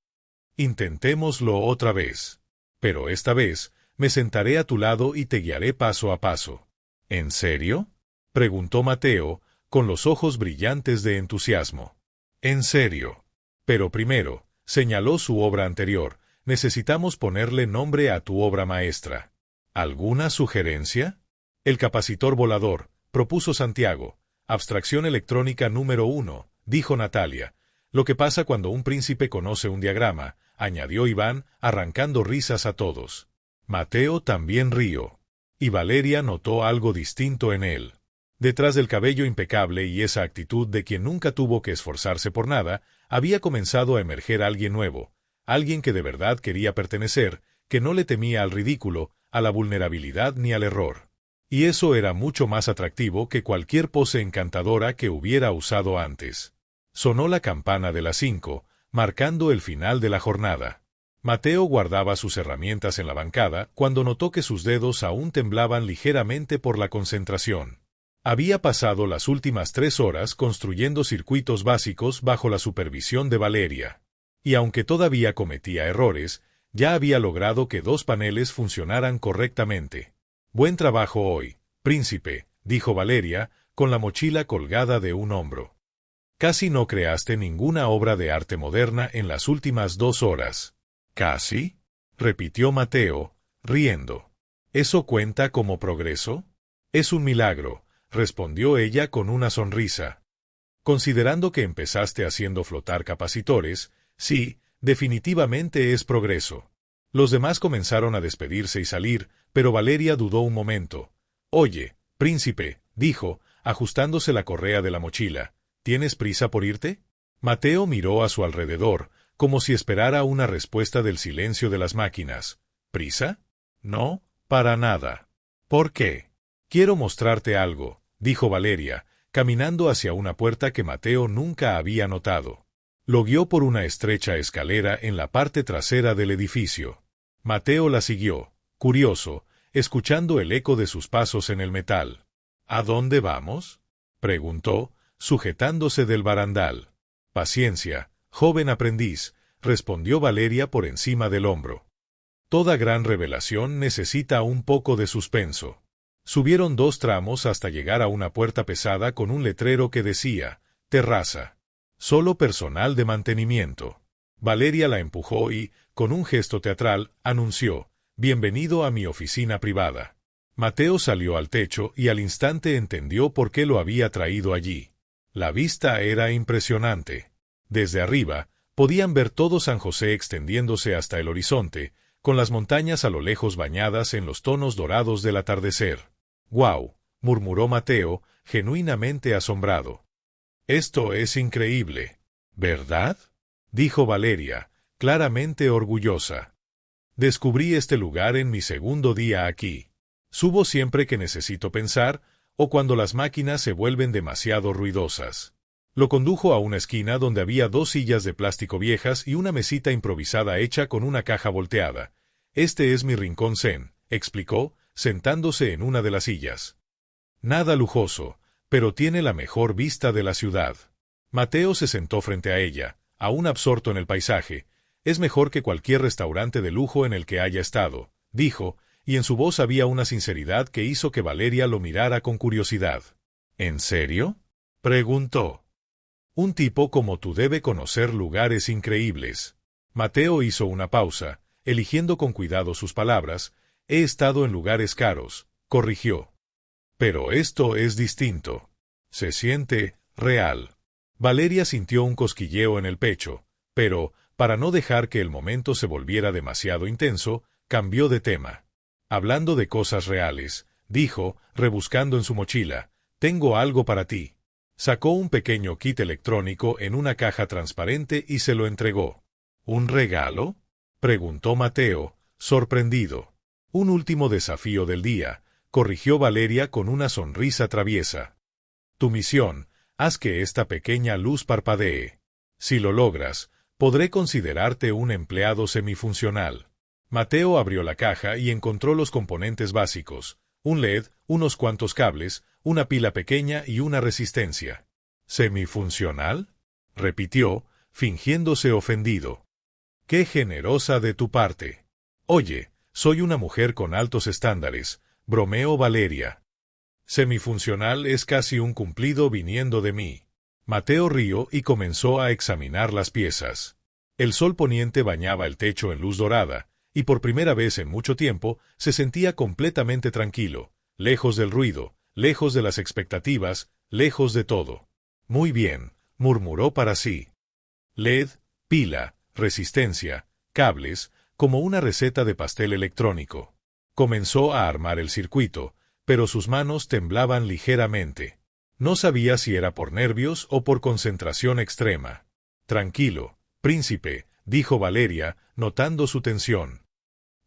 «Intentémoslo otra vez. Pero esta vez, me sentaré a tu lado y te guiaré paso a paso». «¿En serio?», preguntó Mateo, con los ojos brillantes de entusiasmo. «En serio. Pero primero», señaló su obra anterior, «necesitamos ponerle nombre a tu obra maestra». «¿Alguna sugerencia?». «El capacitor volador», propuso Santiago. «Abstracción electrónica número 1», dijo Natalia. «Lo que pasa cuando un príncipe conoce un diagrama», añadió Iván, arrancando risas a todos. Mateo también rió. Y Valeria notó algo distinto en él. Detrás del cabello impecable y esa actitud de quien nunca tuvo que esforzarse por nada, había comenzado a emerger alguien nuevo, alguien que de verdad quería pertenecer, que no le temía al ridículo, a la vulnerabilidad ni al error. Y eso era mucho más atractivo que cualquier pose encantadora que hubiera usado antes. Sonó la campana de las 5, marcando el final de la jornada. Mateo guardaba sus herramientas en la bancada cuando notó que sus dedos aún temblaban ligeramente por la concentración. Había pasado las últimas 3 horas construyendo circuitos básicos bajo la supervisión de Valeria. Y aunque todavía cometía errores, ya había logrado que 2 paneles funcionaran correctamente. «Buen trabajo hoy, príncipe», dijo Valeria, con la mochila colgada de un hombro. «Casi no creaste ninguna obra de arte moderna en las últimas 2 horas». «¿Casi?», repitió Mateo, riendo. «¿Eso cuenta como progreso?» «Es un milagro», respondió ella con una sonrisa. «Considerando que empezaste haciendo flotar capacitores, sí, definitivamente es progreso». Los demás comenzaron a despedirse y salir, pero Valeria dudó un momento. «Oye, príncipe», dijo, ajustándose la correa de la mochila, «¿tienes prisa por irte?» Mateo miró a su alrededor, como si esperara una respuesta del silencio de las máquinas. «¿Prisa? No, para nada». «¿Por qué?» «Quiero mostrarte algo», dijo Valeria, caminando hacia una puerta que Mateo nunca había notado. Lo guió por una estrecha escalera en la parte trasera del edificio. Mateo la siguió, curioso, escuchando el eco de sus pasos en el metal. «¿A dónde vamos?», preguntó, sujetándose del barandal. «Paciencia, joven aprendiz», respondió Valeria por encima del hombro. Toda gran revelación necesita un poco de suspenso. Subieron 2 tramos hasta llegar a una puerta pesada con un letrero que decía, «Terraza. Solo personal de mantenimiento». Valeria la empujó y, con un gesto teatral, anunció, «Bienvenido a mi oficina privada». Mateo salió al techo y al instante entendió por qué lo había traído allí. La vista era impresionante. Desde arriba, podían ver todo San José extendiéndose hasta el horizonte, con las montañas a lo lejos bañadas en los tonos dorados del atardecer. «¡Guau!», murmuró Mateo, genuinamente asombrado. «Esto es increíble, ¿verdad?», dijo Valeria, claramente orgullosa. «Descubrí este lugar en mi segundo día aquí. Subo siempre que necesito pensar, o cuando las máquinas se vuelven demasiado ruidosas». Lo condujo a una esquina donde había 2 sillas de plástico viejas y una mesita improvisada hecha con una caja volteada. «Este es mi rincón zen», explicó, sentándose en una de las sillas. «Nada lujoso, pero tiene la mejor vista de la ciudad». Mateo se sentó frente a ella, aún absorto en el paisaje. «Es mejor que cualquier restaurante de lujo en el que haya estado», dijo, y en su voz había una sinceridad que hizo que Valeria lo mirara con curiosidad. «¿En serio?», preguntó. «Un tipo como tú debe conocer lugares increíbles». Mateo hizo una pausa, eligiendo con cuidado sus palabras. «He estado en lugares caros», corrigió. «Pero esto es distinto. Se siente real». Valeria sintió un cosquilleo en el pecho, pero, para no dejar que el momento se volviera demasiado intenso, cambió de tema. «Hablando de cosas reales», dijo, rebuscando en su mochila, «tengo algo para ti». Sacó un pequeño kit electrónico en una caja transparente y se lo entregó. «¿Un regalo?», preguntó Mateo, sorprendido. «Un último desafío del día», corrigió Valeria con una sonrisa traviesa. «Tu misión, haz que esta pequeña luz parpadee. Si lo logras, podré considerarte un empleado semifuncional». Mateo abrió la caja y encontró los componentes básicos, un LED, unos cuantos cables, una pila pequeña y una resistencia. «¿Semifuncional?», repitió, fingiéndose ofendido. «Qué generosa de tu parte». «Oye, soy una mujer con altos estándares», bromeó Valeria. «Semifuncional es casi un cumplido viniendo de mí». Mateo rió y comenzó a examinar las piezas. El sol poniente bañaba el techo en luz dorada, y por primera vez en mucho tiempo se sentía completamente tranquilo, lejos del ruido, lejos de las expectativas, lejos de todo. «Muy bien», murmuró para sí. LED, pila, resistencia, cables, como una receta de pastel electrónico. Comenzó a armar el circuito, pero sus manos temblaban ligeramente. No sabía si era por nervios o por concentración extrema. Tranquilo, príncipe, dijo Valeria, notando su tensión.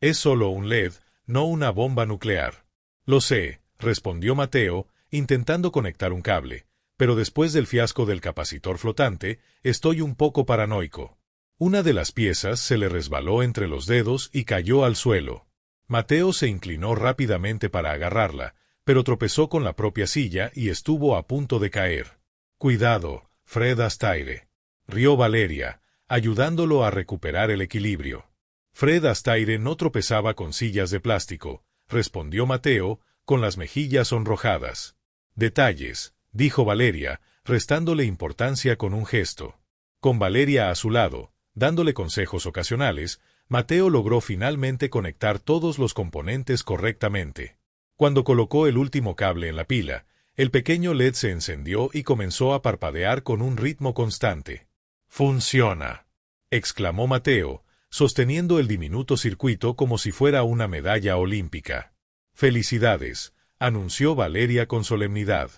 Es solo un LED, no una bomba nuclear. Lo sé, respondió Mateo, intentando conectar un cable, pero después del fiasco del capacitor flotante, estoy un poco paranoico. Una de las piezas se le resbaló entre los dedos y cayó al suelo. Mateo se inclinó rápidamente para agarrarla, pero tropezó con la propia silla y estuvo a punto de caer. Cuidado, Fred Astaire, rió Valeria, ayudándolo a recuperar el equilibrio. Fred Astaire no tropezaba con sillas de plástico, respondió Mateo, con las mejillas sonrojadas. Detalles, dijo Valeria, restándole importancia con un gesto. Con Valeria a su lado, dándole consejos ocasionales, Mateo logró finalmente conectar todos los componentes correctamente. Cuando colocó el último cable en la pila, el pequeño LED se encendió y comenzó a parpadear con un ritmo constante. ¡Funciona!, exclamó Mateo, sosteniendo el diminuto circuito como si fuera una medalla olímpica. «Felicidades», anunció Valeria con solemnidad.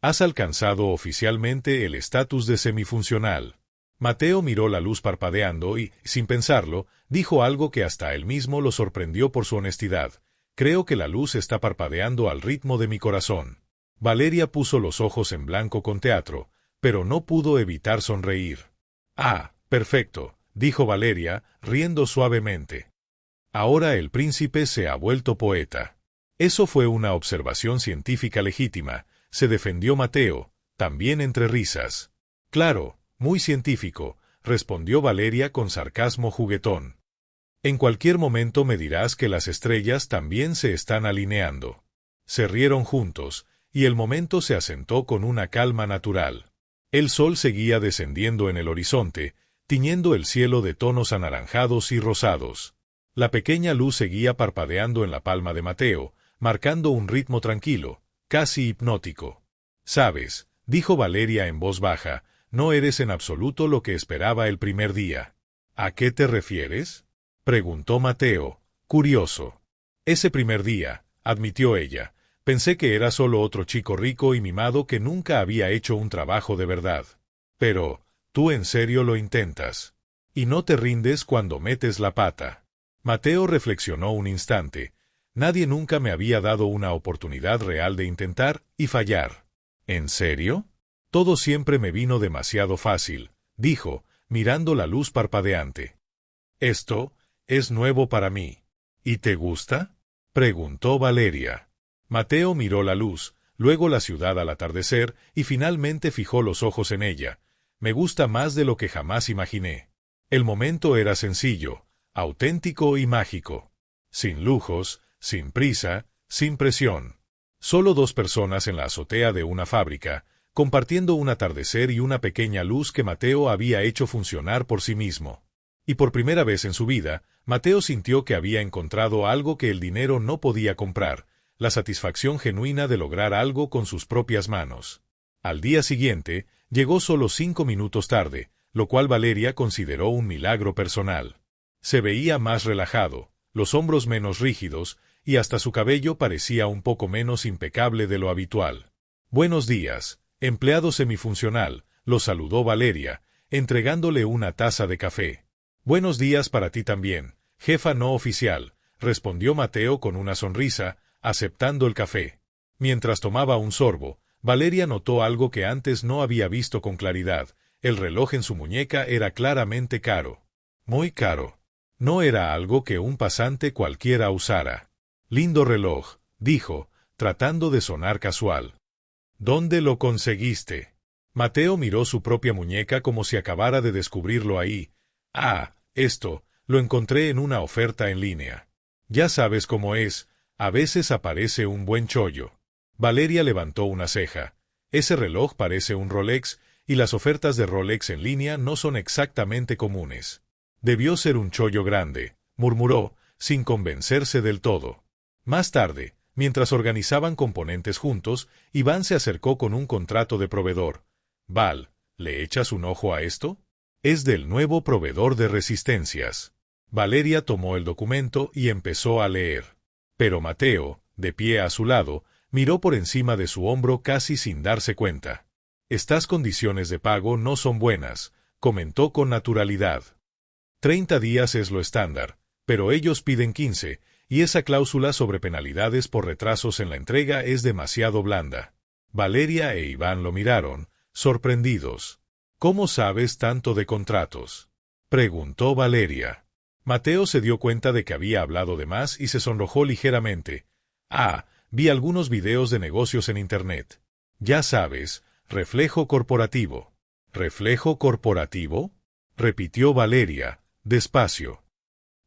«Has alcanzado oficialmente el estatus de semifuncional». Mateo miró la luz parpadeando y, sin pensarlo, dijo algo que hasta él mismo lo sorprendió por su honestidad. «Creo que la luz está parpadeando al ritmo de mi corazón». Valeria puso los ojos en blanco con teatro, pero no pudo evitar sonreír. «Ah, perfecto», dijo Valeria, riendo suavemente. «Ahora el príncipe se ha vuelto poeta». Eso fue una observación científica legítima, se defendió Mateo, también entre risas. «Claro, muy científico», respondió Valeria con sarcasmo juguetón. «En cualquier momento me dirás que las estrellas también se están alineando». Se rieron juntos, y el momento se asentó con una calma natural. El sol seguía descendiendo en el horizonte, tiñendo el cielo de tonos anaranjados y rosados. La pequeña luz seguía parpadeando en la palma de Mateo, marcando un ritmo tranquilo, casi hipnótico. «Sabes», dijo Valeria en voz baja, «no eres en absoluto lo que esperaba el primer día». «¿A qué te refieres?», preguntó Mateo, curioso. «Ese primer día», admitió ella, «pensé que era solo otro chico rico y mimado que nunca había hecho un trabajo de verdad. Pero, tú en serio lo intentas. Y no te rindes cuando metes la pata». Mateo reflexionó un instante. Nadie nunca me había dado una oportunidad real de intentar y fallar. ¿En serio? Todo siempre me vino demasiado fácil, dijo, mirando la luz parpadeante. Esto es nuevo para mí. ¿Y te gusta?, preguntó Valeria. Mateo miró la luz, luego la ciudad al atardecer y finalmente fijó los ojos en ella. Me gusta más de lo que jamás imaginé. El momento era sencillo, auténtico y mágico. Sin lujos, sin prisa, sin presión. Solo dos personas en la azotea de una fábrica, compartiendo un atardecer y una pequeña luz que Mateo había hecho funcionar por sí mismo. Y por primera vez en su vida, Mateo sintió que había encontrado algo que el dinero no podía comprar, la satisfacción genuina de lograr algo con sus propias manos. Al día siguiente, llegó solo 5 minutos tarde, lo cual Valeria consideró un milagro personal. Se veía más relajado, los hombros menos rígidos, y hasta su cabello parecía un poco menos impecable de lo habitual. «Buenos días, empleado semifuncional», lo saludó Valeria, entregándole una taza de café. «Buenos días para ti también, jefa no oficial», respondió Mateo con una sonrisa, aceptando el café. Mientras tomaba un sorbo, Valeria notó algo que antes no había visto con claridad. El reloj en su muñeca era claramente caro. Muy caro. No era algo que un pasante cualquiera usara. «Lindo reloj», dijo, tratando de sonar casual. «¿Dónde lo conseguiste?». Mateo miró su propia muñeca como si acabara de descubrirlo ahí. «Ah, esto, lo encontré en una oferta en línea. Ya sabes cómo es, a veces aparece un buen chollo». Valeria levantó una ceja. «Ese reloj parece un Rolex, y las ofertas de Rolex en línea no son exactamente comunes». «Debió ser un chollo grande», murmuró, sin convencerse del todo. Más tarde, mientras organizaban componentes juntos, Iván se acercó con un contrato de proveedor. «Val, ¿le echas un ojo a esto? Es del nuevo proveedor de resistencias». Valeria tomó el documento y empezó a leer. Pero Mateo, de pie a su lado, miró por encima de su hombro casi sin darse cuenta. Estas condiciones de pago no son buenas, comentó con naturalidad. 30 días es lo estándar, pero ellos piden 15, y esa cláusula sobre penalidades por retrasos en la entrega es demasiado blanda. Valeria e Iván lo miraron, sorprendidos. ¿Cómo sabes tanto de contratos?, preguntó Valeria. Mateo se dio cuenta de que había hablado de más y se sonrojó ligeramente. Vi algunos videos de negocios en Internet. Ya sabes, reflejo corporativo. ¿Reflejo corporativo?, repitió Valeria, despacio.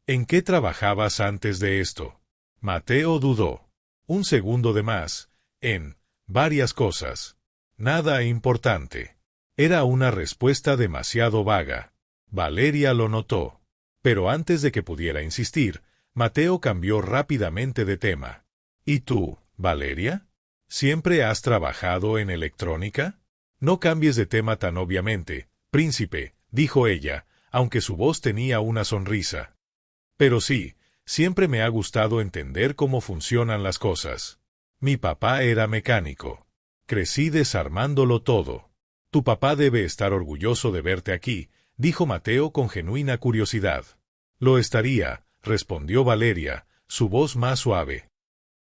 ¿En qué trabajabas antes de esto? Mateo dudó. Un segundo de más. En varias cosas. Nada importante. Era una respuesta demasiado vaga. Valeria lo notó. Pero antes de que pudiera insistir, Mateo cambió rápidamente de tema. ¿Y tú, Valeria? ¿Siempre has trabajado en electrónica? No cambies de tema tan obviamente, príncipe, dijo ella, aunque su voz tenía una sonrisa. Pero sí, siempre me ha gustado entender cómo funcionan las cosas. Mi papá era mecánico. Crecí desarmándolo todo. Tu papá debe estar orgulloso de verte aquí, dijo Mateo con genuina curiosidad. Lo estaría, respondió Valeria, su voz más suave.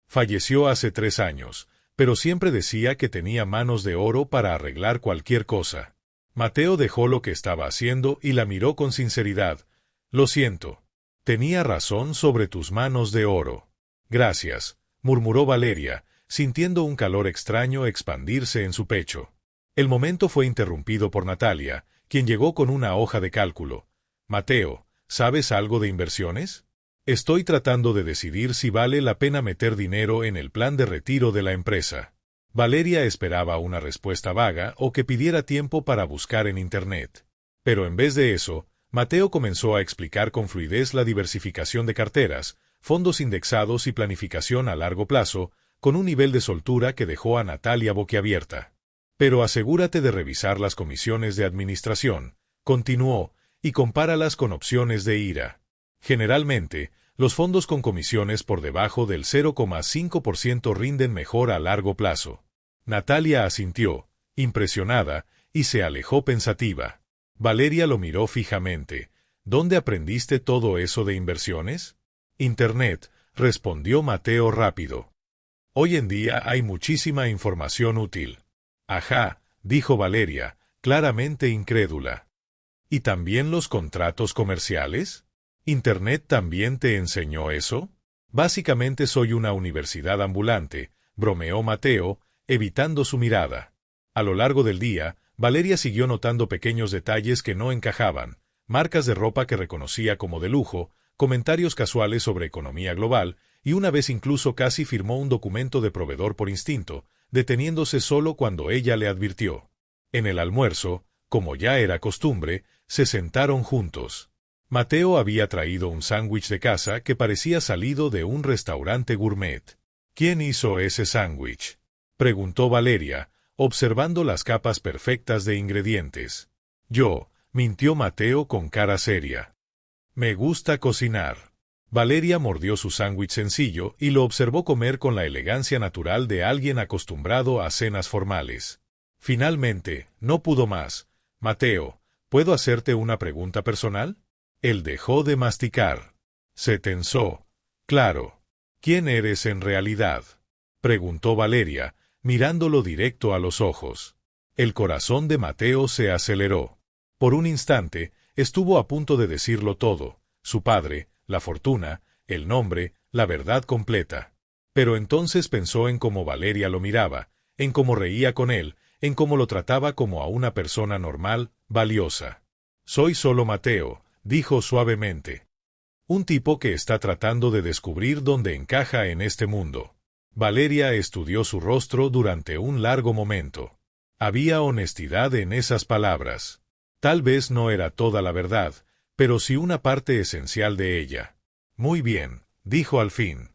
Falleció hace 3 años, pero siempre decía que tenía manos de oro para arreglar cualquier cosa. Mateo dejó lo que estaba haciendo y la miró con sinceridad. Lo siento. Tenía razón sobre tus manos de oro. Gracias, murmuró Valeria, sintiendo un calor extraño expandirse en su pecho. El momento fue interrumpido por Natalia, quien llegó con una hoja de cálculo. Mateo, ¿sabes algo de inversiones? Estoy tratando de decidir si vale la pena meter dinero en el plan de retiro de la empresa. Valeria esperaba una respuesta vaga o que pidiera tiempo para buscar en Internet. Pero en vez de eso, Mateo comenzó a explicar con fluidez la diversificación de carteras, fondos indexados y planificación a largo plazo, con un nivel de soltura que dejó a Natalia boquiabierta. Pero asegúrate de revisar las comisiones de administración, continuó, y compáralas con opciones de IRA. Generalmente, los fondos con comisiones por debajo del 0,5% rinden mejor a largo plazo. Natalia asintió, impresionada, y se alejó pensativa. Valeria lo miró fijamente. ¿Dónde aprendiste todo eso de inversiones? Internet, respondió Mateo rápido. Hoy en día hay muchísima información útil. Ajá, dijo Valeria, claramente incrédula. ¿Y también los contratos comerciales? ¿Internet también te enseñó eso? Básicamente soy una universidad ambulante, bromeó Mateo, evitando su mirada. A lo largo del día, Valeria siguió notando pequeños detalles que no encajaban, marcas de ropa que reconocía como de lujo, comentarios casuales sobre economía global, y una vez incluso casi firmó un documento de proveedor por instinto, deteniéndose solo cuando ella le advirtió. En el almuerzo, como ya era costumbre, se sentaron juntos. Mateo había traído un sándwich de casa que parecía salido de un restaurante gourmet. ¿Quién hizo ese sándwich?, preguntó Valeria, observando las capas perfectas de ingredientes. Yo, mintió Mateo con cara seria. Me gusta cocinar. Valeria mordió su sándwich sencillo y lo observó comer con la elegancia natural de alguien acostumbrado a cenas formales. Finalmente, no pudo más. Mateo, ¿puedo hacerte una pregunta personal? Él dejó de masticar. Se tensó. Claro. ¿Quién eres en realidad?, preguntó Valeria, mirándolo directo a los ojos. El corazón de Mateo se aceleró. Por un instante, estuvo a punto de decirlo todo, su padre, la fortuna, el nombre, la verdad completa. Pero entonces pensó en cómo Valeria lo miraba, en cómo reía con él, en cómo lo trataba como a una persona normal, valiosa. Soy solo Mateo, dijo suavemente. Un tipo que está tratando de descubrir dónde encaja en este mundo. Valeria estudió su rostro durante un largo momento. Había honestidad en esas palabras. Tal vez no era toda la verdad, pero sí una parte esencial de ella. Muy bien, dijo al fin.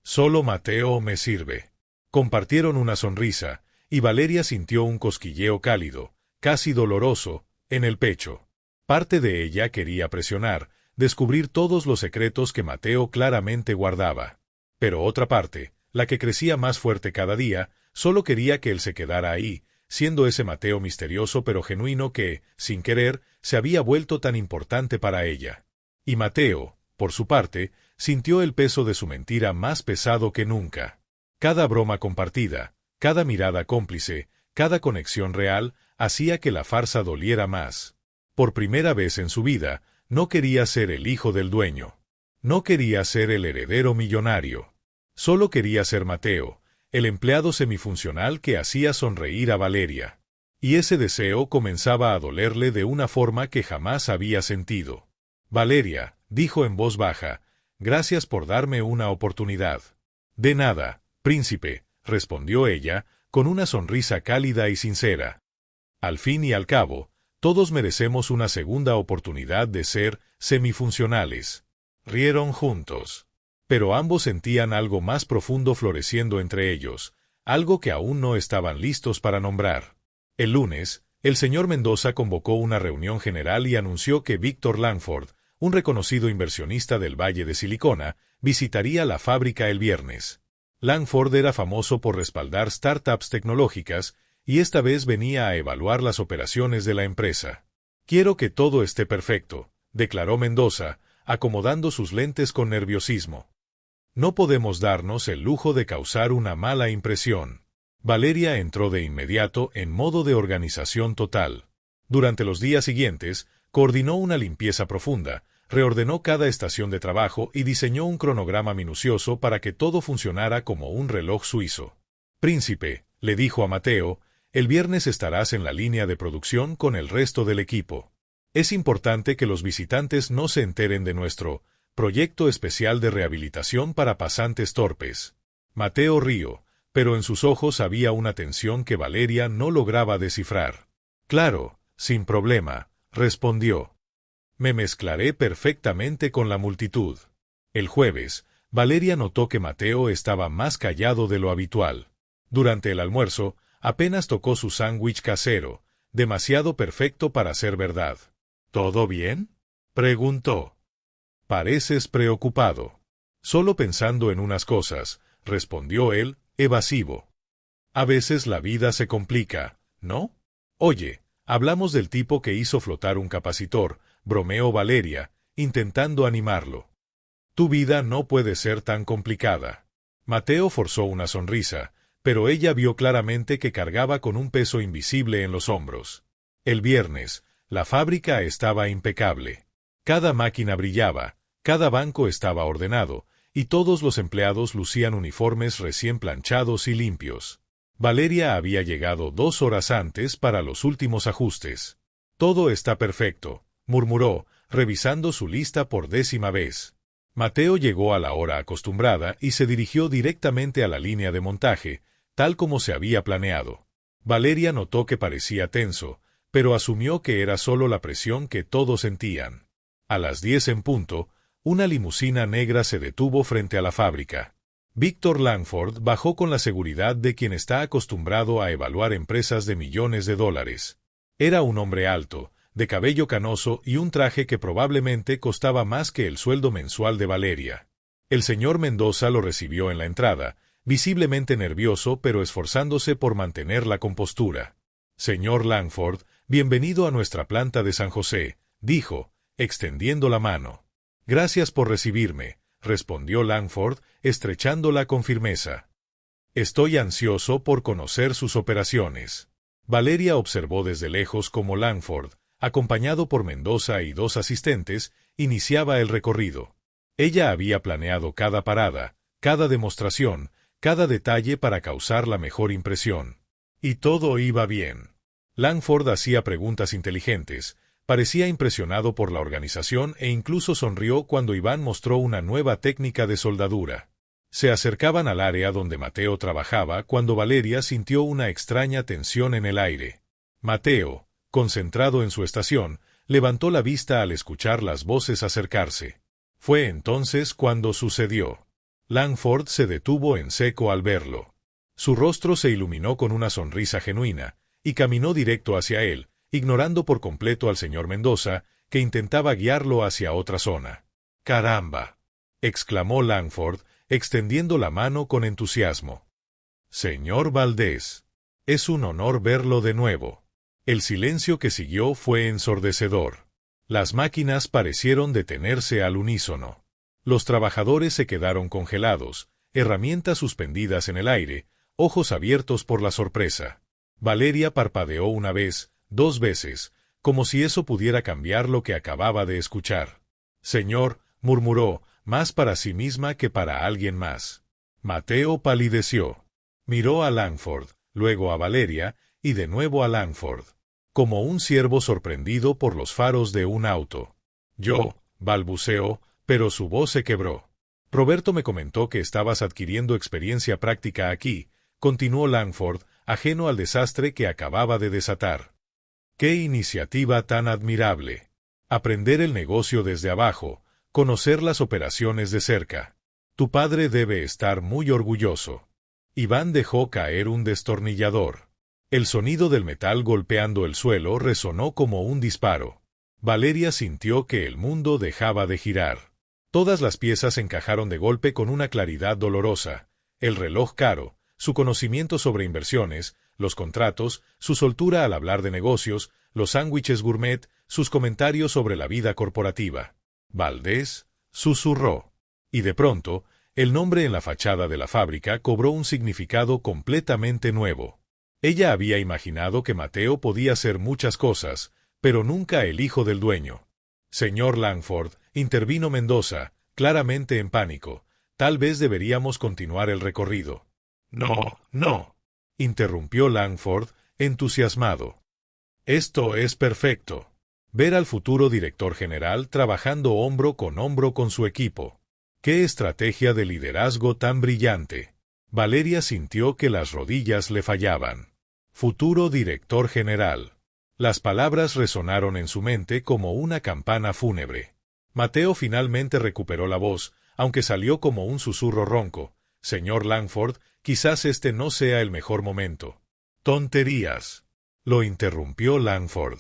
Solo Mateo me sirve. Compartieron una sonrisa, y Valeria sintió un cosquilleo cálido, casi doloroso, en el pecho. Parte de ella quería presionar, descubrir todos los secretos que Mateo claramente guardaba. Pero otra parte, la que crecía más fuerte cada día, solo quería que él se quedara ahí, siendo ese Mateo misterioso pero genuino que, sin querer, se había vuelto tan importante para ella. Y Mateo, por su parte, sintió el peso de su mentira más pesado que nunca. Cada broma compartida, cada mirada cómplice, cada conexión real, hacía que la farsa doliera más. Por primera vez en su vida, no quería ser el hijo del dueño. No quería ser el heredero millonario. Solo quería ser Mateo, el empleado semifuncional que hacía sonreír a Valeria. Y ese deseo comenzaba a dolerle de una forma que jamás había sentido. Valeria, dijo en voz baja, gracias por darme una oportunidad. De nada, príncipe, respondió ella, con una sonrisa cálida y sincera. Al fin y al cabo, todos merecemos una segunda oportunidad de ser semifuncionales. Rieron juntos. Pero ambos sentían algo más profundo floreciendo entre ellos, algo que aún no estaban listos para nombrar. El lunes, el señor Mendoza convocó una reunión general y anunció que Víctor Langford, un reconocido inversionista del Valle de Silicona, visitaría la fábrica el viernes. Langford era famoso por respaldar startups tecnológicas y esta vez venía a evaluar las operaciones de la empresa. Quiero que todo esté perfecto, declaró Mendoza, acomodando sus lentes con nerviosismo. No podemos darnos el lujo de causar una mala impresión. Valeria entró de inmediato en modo de organización total. Durante los días siguientes, coordinó una limpieza profunda, reordenó cada estación de trabajo y diseñó un cronograma minucioso para que todo funcionara como un reloj suizo. Príncipe, le dijo a Mateo, el viernes estarás en la línea de producción con el resto del equipo. Es importante que los visitantes no se enteren de nuestro proyecto especial de rehabilitación para pasantes torpes. Mateo rió, pero en sus ojos había una tensión que Valeria no lograba descifrar. Claro, sin problema, respondió. Me mezclaré perfectamente con la multitud. El jueves, Valeria notó que Mateo estaba más callado de lo habitual. Durante el almuerzo, apenas tocó su sándwich casero, demasiado perfecto para ser verdad. ¿Todo bien?, preguntó. Pareces preocupado. Solo pensando en unas cosas, respondió él, evasivo. A veces la vida se complica, ¿no? Oye, hablamos del tipo que hizo flotar un capacitor, bromeó Valeria, intentando animarlo. Tu vida no puede ser tan complicada. Mateo forzó una sonrisa, pero ella vio claramente que cargaba con un peso invisible en los hombros. El viernes, la fábrica estaba impecable. Cada máquina brillaba, cada banco estaba ordenado, y todos los empleados lucían uniformes recién planchados y limpios. Valeria había llegado 2 horas antes para los últimos ajustes. Todo está perfecto, murmuró, revisando su lista por 10ª vez. Mateo llegó a la hora acostumbrada y se dirigió directamente a la línea de montaje, tal como se había planeado. Valeria notó que parecía tenso, pero asumió que era solo la presión que todos sentían. A las 10 en punto, una limusina negra se detuvo frente a la fábrica. Víctor Langford bajó con la seguridad de quien está acostumbrado a evaluar empresas de millones de dólares. Era un hombre alto, de cabello canoso y un traje que probablemente costaba más que el sueldo mensual de Valeria. El señor Mendoza lo recibió en la entrada, visiblemente nervioso pero esforzándose por mantener la compostura. Señor Langford, bienvenido a nuestra planta de San José, dijo, extendiendo la mano. Gracias por recibirme, respondió Langford, estrechándola con firmeza. Estoy ansioso por conocer sus operaciones. Valeria observó desde lejos cómo Langford, acompañado por Mendoza y 2 asistentes, iniciaba el recorrido. Ella había planeado cada parada, cada demostración, cada detalle para causar la mejor impresión. Y todo iba bien. Langford hacía preguntas inteligentes, parecía impresionado por la organización e incluso sonrió cuando Iván mostró una nueva técnica de soldadura. Se acercaban al área donde Mateo trabajaba cuando Valeria sintió una extraña tensión en el aire. Mateo, concentrado en su estación, levantó la vista al escuchar las voces acercarse. Fue entonces cuando sucedió. Langford se detuvo en seco al verlo. Su rostro se iluminó con una sonrisa genuina, y caminó directo hacia él, ignorando por completo al señor Mendoza, que intentaba guiarlo hacia otra zona. «¡Caramba!», exclamó Langford, extendiendo la mano con entusiasmo. Señor Valdés, es un honor verlo de nuevo. El silencio que siguió fue ensordecedor. Las máquinas parecieron detenerse al unísono. Los trabajadores se quedaron congelados, herramientas suspendidas en el aire, ojos abiertos por la sorpresa. Valeria parpadeó una vez, 2 veces, como si eso pudiera cambiar lo que acababa de escuchar. Señor, murmuró, más para sí misma que para alguien más. Mateo palideció. Miró a Langford, luego a Valeria, y de nuevo a Langford, como un ciervo sorprendido por los faros de un auto. Yo, balbuceó, pero su voz se quebró. Roberto me comentó que estabas adquiriendo experiencia práctica aquí, continuó Langford, ajeno al desastre que acababa de desatar. ¡Qué iniciativa tan admirable! Aprender el negocio desde abajo, conocer las operaciones de cerca. Tu padre debe estar muy orgulloso. Iván dejó caer un destornillador. El sonido del metal golpeando el suelo resonó como un disparo. Valeria sintió que el mundo dejaba de girar. Todas las piezas encajaron de golpe con una claridad dolorosa. El reloj caro, su conocimiento sobre inversiones, los contratos, su soltura al hablar de negocios, los sándwiches gourmet, sus comentarios sobre la vida corporativa. Valdés susurró. Y de pronto, el nombre en la fachada de la fábrica cobró un significado completamente nuevo. Ella había imaginado que Mateo podía hacer muchas cosas, pero nunca el hijo del dueño. Señor Langford, intervino Mendoza, claramente en pánico. Tal vez deberíamos continuar el recorrido. No, no, interrumpió Langford, entusiasmado. Esto es perfecto. Ver al futuro director general trabajando hombro con su equipo. ¡Qué estrategia de liderazgo tan brillante! Valeria sintió que las rodillas le fallaban. Futuro director general. Las palabras resonaron en su mente como una campana fúnebre. Mateo finalmente recuperó la voz, aunque salió como un susurro ronco. Señor Langford, quizás este no sea el mejor momento. Tonterías. Lo interrumpió Langford.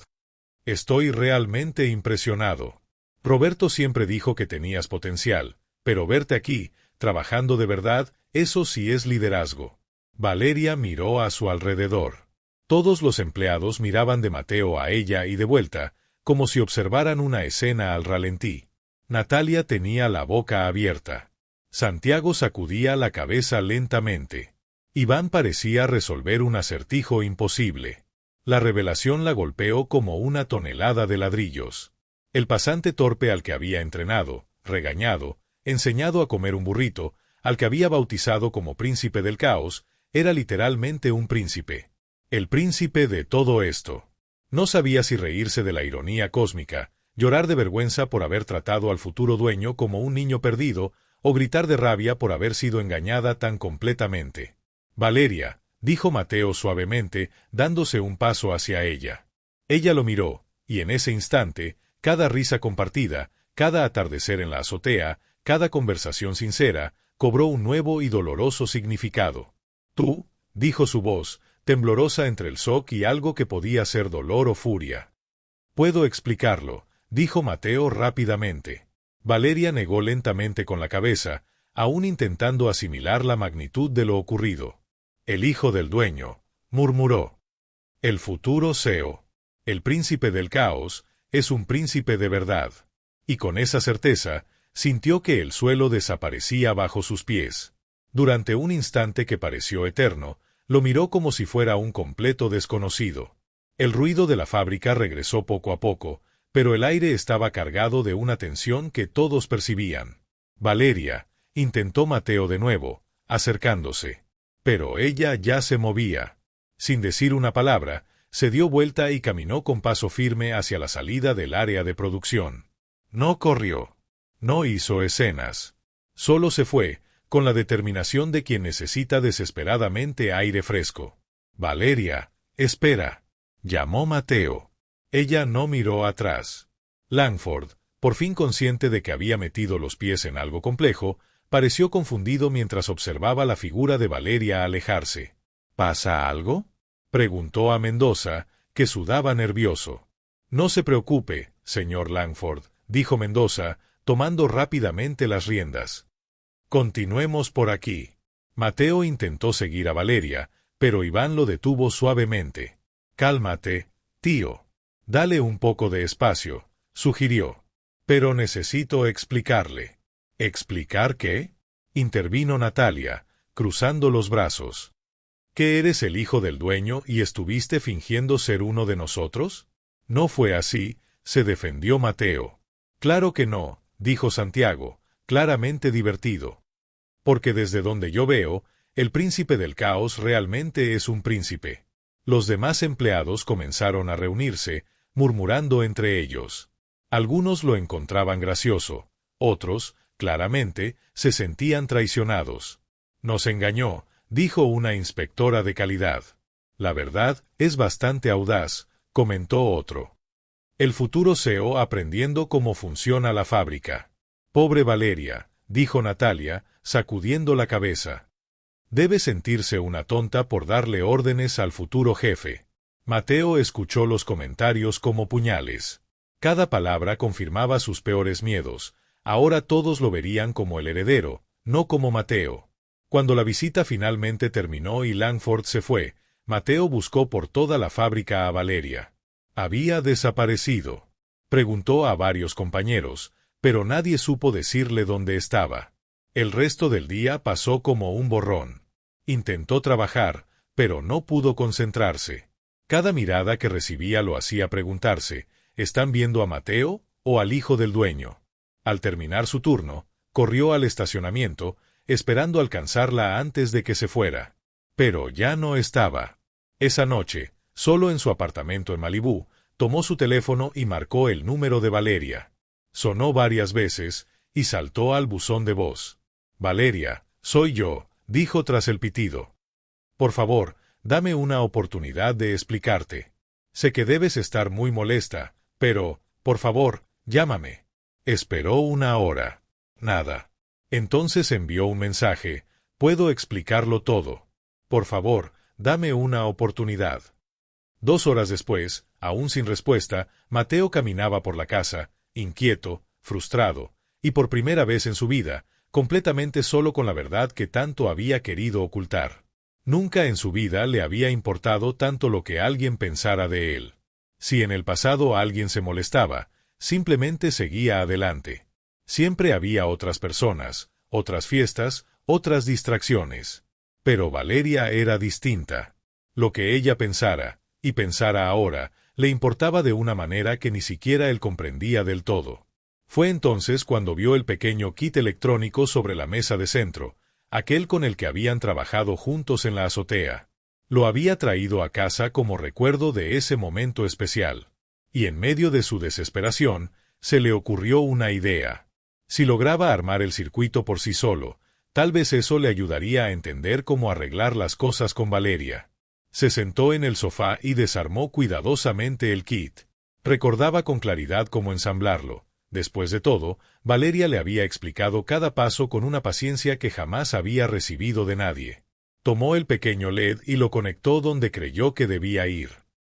Estoy realmente impresionado. Roberto siempre dijo que tenías potencial, pero verte aquí, trabajando de verdad, eso sí es liderazgo. Valeria miró a su alrededor. Todos los empleados miraban de Mateo a ella y de vuelta, como si observaran una escena al ralentí. Natalia tenía la boca abierta. Santiago sacudía la cabeza lentamente. Iván parecía resolver un acertijo imposible. La revelación la golpeó como una tonelada de ladrillos. El pasante torpe al que había entrenado, regañado, enseñado a comer un burrito, al que había bautizado como príncipe del caos, era literalmente un príncipe. El príncipe de todo esto. No sabía si reírse de la ironía cósmica, llorar de vergüenza por haber tratado al futuro dueño como un niño perdido, o gritar de rabia por haber sido engañada tan completamente. Valeria, dijo Mateo suavemente, dándose un paso hacia ella. Ella lo miró, y en ese instante, cada risa compartida, cada atardecer en la azotea, cada conversación sincera, cobró un nuevo y doloroso significado. Tú, dijo su voz, temblorosa entre el shock y algo que podía ser dolor o furia. Puedo explicarlo, dijo Mateo rápidamente. Valeria negó lentamente con la cabeza, aún intentando asimilar la magnitud de lo ocurrido. El hijo del dueño, murmuró. El futuro CEO, el príncipe del caos, es un príncipe de verdad. Y con esa certeza, sintió que el suelo desaparecía bajo sus pies. Durante un instante que pareció eterno, lo miró como si fuera un completo desconocido. El ruido de la fábrica regresó poco a poco, pero el aire estaba cargado de una tensión que todos percibían. Valeria, intentó Mateo de nuevo, acercándose. Pero ella ya se movía. Sin decir una palabra, se dio vuelta y caminó con paso firme hacia la salida del área de producción. No corrió. No hizo escenas. Solo se fue, con la determinación de quien necesita desesperadamente aire fresco. Valeria, espera, llamó Mateo. Ella no miró atrás. Langford, por fin consciente de que había metido los pies en algo complejo, pareció confundido mientras observaba la figura de Valeria alejarse. ¿Pasa algo?, preguntó a Mendoza, que sudaba nervioso. No se preocupe, señor Langford, dijo Mendoza, tomando rápidamente las riendas. Continuemos por aquí. Mateo intentó seguir a Valeria, pero Iván lo detuvo suavemente. Cálmate, tío. Dale un poco de espacio, sugirió. Pero necesito explicarle. ¿Explicar qué? Intervino Natalia, cruzando los brazos. ¿Que eres el hijo del dueño y estuviste fingiendo ser uno de nosotros? No fue así, se defendió Mateo. Claro que no, dijo Santiago, claramente divertido. Porque desde donde yo veo, el príncipe del caos realmente es un príncipe. Los demás empleados comenzaron a reunirse, murmurando entre ellos. Algunos lo encontraban gracioso, otros, claramente, se sentían traicionados. Nos engañó, dijo una inspectora de calidad. La verdad, es bastante audaz, comentó otro. El futuro CEO aprendiendo cómo funciona la fábrica. Pobre Valeria, dijo Natalia, sacudiendo la cabeza. Debe sentirse una tonta por darle órdenes al futuro jefe. Mateo escuchó los comentarios como puñales. Cada palabra confirmaba sus peores miedos. Ahora todos lo verían como el heredero, no como Mateo. Cuando la visita finalmente terminó y Langford se fue, Mateo buscó por toda la fábrica a Valeria. Había desaparecido. Preguntó a varios compañeros, pero nadie supo decirle dónde estaba. El resto del día pasó como un borrón. Intentó trabajar, pero no pudo concentrarse. Cada mirada que recibía lo hacía preguntarse, ¿están viendo a Mateo o al hijo del dueño? Al terminar su turno, corrió al estacionamiento, esperando alcanzarla antes de que se fuera. Pero ya no estaba. Esa noche, solo en su apartamento en Malibú, tomó su teléfono y marcó el número de Valeria. Sonó varias veces, y saltó al buzón de voz. Valeria, soy yo, dijo tras el pitido. Por favor, dame una oportunidad de explicarte. Sé que debes estar muy molesta, pero, por favor, llámame. Esperó una hora. Nada. Entonces envió un mensaje, puedo explicarlo todo. Por favor, dame una oportunidad. 2 horas después, aún sin respuesta, Mateo caminaba por la casa, inquieto, frustrado, y por primera vez en su vida, completamente solo con la verdad que tanto había querido ocultar. Nunca en su vida le había importado tanto lo que alguien pensara de él. Si en el pasado alguien se molestaba, simplemente seguía adelante. Siempre había otras personas, otras fiestas, otras distracciones. Pero Valeria era distinta. Lo que ella pensara, y pensara ahora, le importaba de una manera que ni siquiera él comprendía del todo. Fue entonces cuando vio el pequeño kit electrónico sobre la mesa de centro, aquel con el que habían trabajado juntos en la azotea. Lo había traído a casa como recuerdo de ese momento especial. Y en medio de su desesperación, se le ocurrió una idea. Si lograba armar el circuito por sí solo, tal vez eso le ayudaría a entender cómo arreglar las cosas con Valeria. Se sentó en el sofá y desarmó cuidadosamente el kit. Recordaba con claridad cómo ensamblarlo. Después de todo, Valeria le había explicado cada paso con una paciencia que jamás había recibido de nadie. Tomó el pequeño LED y lo conectó donde creyó que debía ir.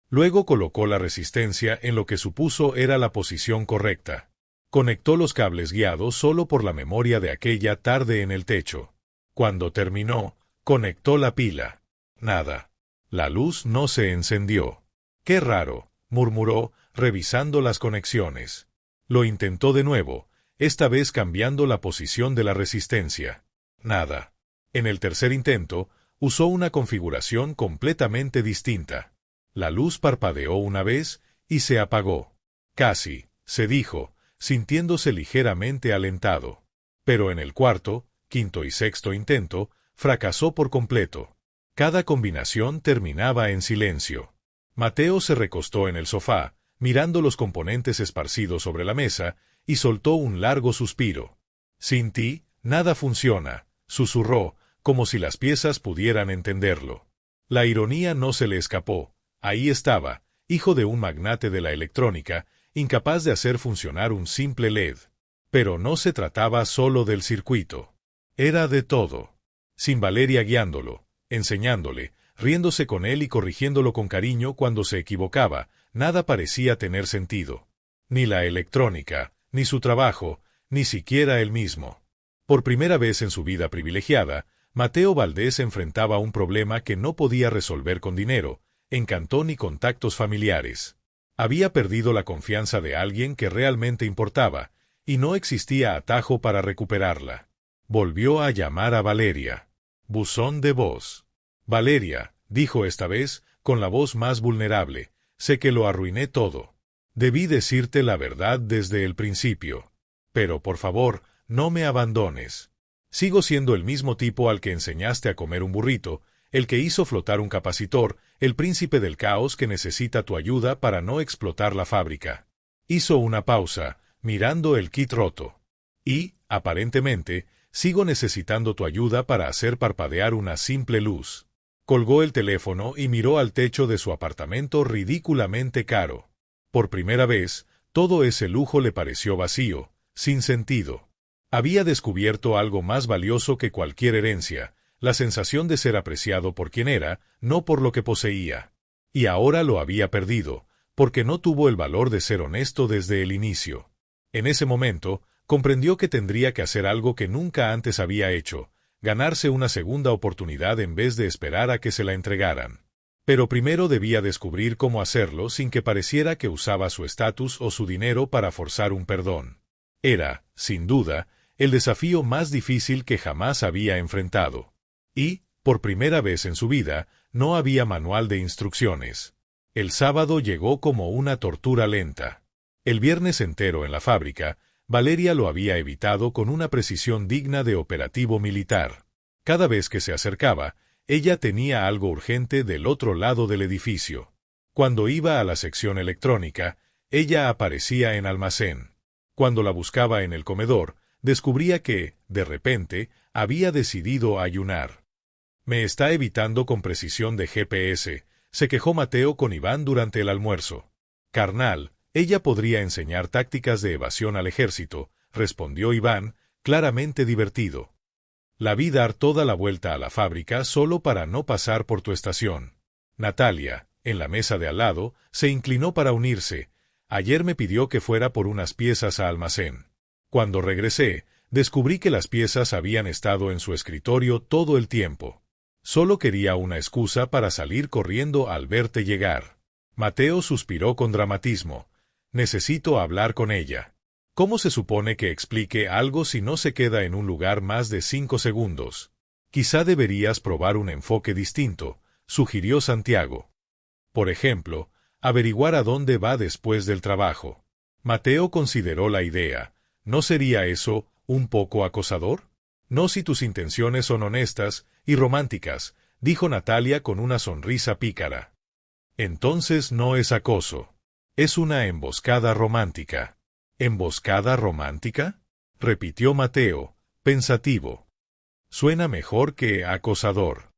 Luego colocó la resistencia en lo que supuso era la posición correcta. Conectó los cables guiados solo por la memoria de aquella tarde en el techo. Cuando terminó, conectó la pila. Nada. La luz no se encendió. ¡Qué raro!, murmuró, revisando las conexiones. Lo intentó de nuevo, esta vez cambiando la posición de la resistencia. Nada. En el tercer intento, usó una configuración completamente distinta. La luz parpadeó una vez y se apagó. Casi, se dijo, sintiéndose ligeramente alentado. Pero en el cuarto, quinto y sexto intento, fracasó por completo. Cada combinación terminaba en silencio. Mateo se recostó en el sofá, mirando los componentes esparcidos sobre la mesa, y soltó un largo suspiro. Sin ti, nada funciona, susurró, como si las piezas pudieran entenderlo. La ironía no se le escapó. Ahí estaba, hijo de un magnate de la electrónica, incapaz de hacer funcionar un simple LED. Pero no se trataba solo del circuito. Era de todo. Sin Valeria guiándolo, enseñándole, riéndose con él y corrigiéndolo con cariño cuando se equivocaba, nada parecía tener sentido. Ni la electrónica, ni su trabajo, ni siquiera él mismo. Por primera vez en su vida privilegiada, Mateo Valdés enfrentaba un problema que no podía resolver con dinero, encantón ni contactos familiares. Había perdido la confianza de alguien que realmente importaba, y no existía atajo para recuperarla. Volvió a llamar a Valeria. Buzón de voz. Valeria, dijo esta vez, con la voz más vulnerable, sé que lo arruiné todo. Debí decirte la verdad desde el principio. Pero, por favor, no me abandones. Sigo siendo el mismo tipo al que enseñaste a comer un burrito, el que hizo flotar un capacitor, el príncipe del caos que necesita tu ayuda para no explotar la fábrica. Hizo una pausa, mirando el kit roto. Y, aparentemente, sigo necesitando tu ayuda para hacer parpadear una simple luz. Colgó el teléfono y miró al techo de su apartamento ridículamente caro. Por primera vez, todo ese lujo le pareció vacío, sin sentido. Había descubierto algo más valioso que cualquier herencia, la sensación de ser apreciado por quien era, no por lo que poseía. Y ahora lo había perdido, porque no tuvo el valor de ser honesto desde el inicio. En ese momento, comprendió que tendría que hacer algo que nunca antes había hecho, ganarse una segunda oportunidad en vez de esperar a que se la entregaran. Pero primero debía descubrir cómo hacerlo sin que pareciera que usaba su estatus o su dinero para forzar un perdón. Era, sin duda, el desafío más difícil que jamás había enfrentado. Y, por primera vez en su vida, no había manual de instrucciones. El sábado llegó como una tortura lenta. El viernes entero en la fábrica, Valeria lo había evitado con una precisión digna de operativo militar. Cada vez que se acercaba, ella tenía algo urgente del otro lado del edificio. Cuando iba a la sección electrónica, ella aparecía en almacén. Cuando la buscaba en el comedor, descubría que, de repente, había decidido ayunar. Me está evitando con precisión de GPS, se quejó Mateo con Iván durante el almuerzo. Carnal, ella podría enseñar tácticas de evasión al ejército, respondió Iván, claramente divertido. La vi dar toda la vuelta a la fábrica solo para no pasar por tu estación. Natalia, en la mesa de al lado, se inclinó para unirse. Ayer me pidió que fuera por unas piezas a almacén. Cuando regresé, descubrí que las piezas habían estado en su escritorio todo el tiempo. Solo quería una excusa para salir corriendo al verte llegar. Mateo suspiró con dramatismo. Necesito hablar con ella. ¿Cómo se supone que explique algo si no se queda en un lugar más de 5 segundos? Quizá deberías probar un enfoque distinto, sugirió Santiago. Por ejemplo, averiguar a dónde va después del trabajo. Mateo consideró la idea. ¿No sería eso un poco acosador? No si tus intenciones son honestas y románticas, dijo Natalia con una sonrisa pícara. Entonces no es acoso. Es una emboscada romántica. ¿Emboscada romántica? Repitió Mateo, pensativo. Suena mejor que acosador.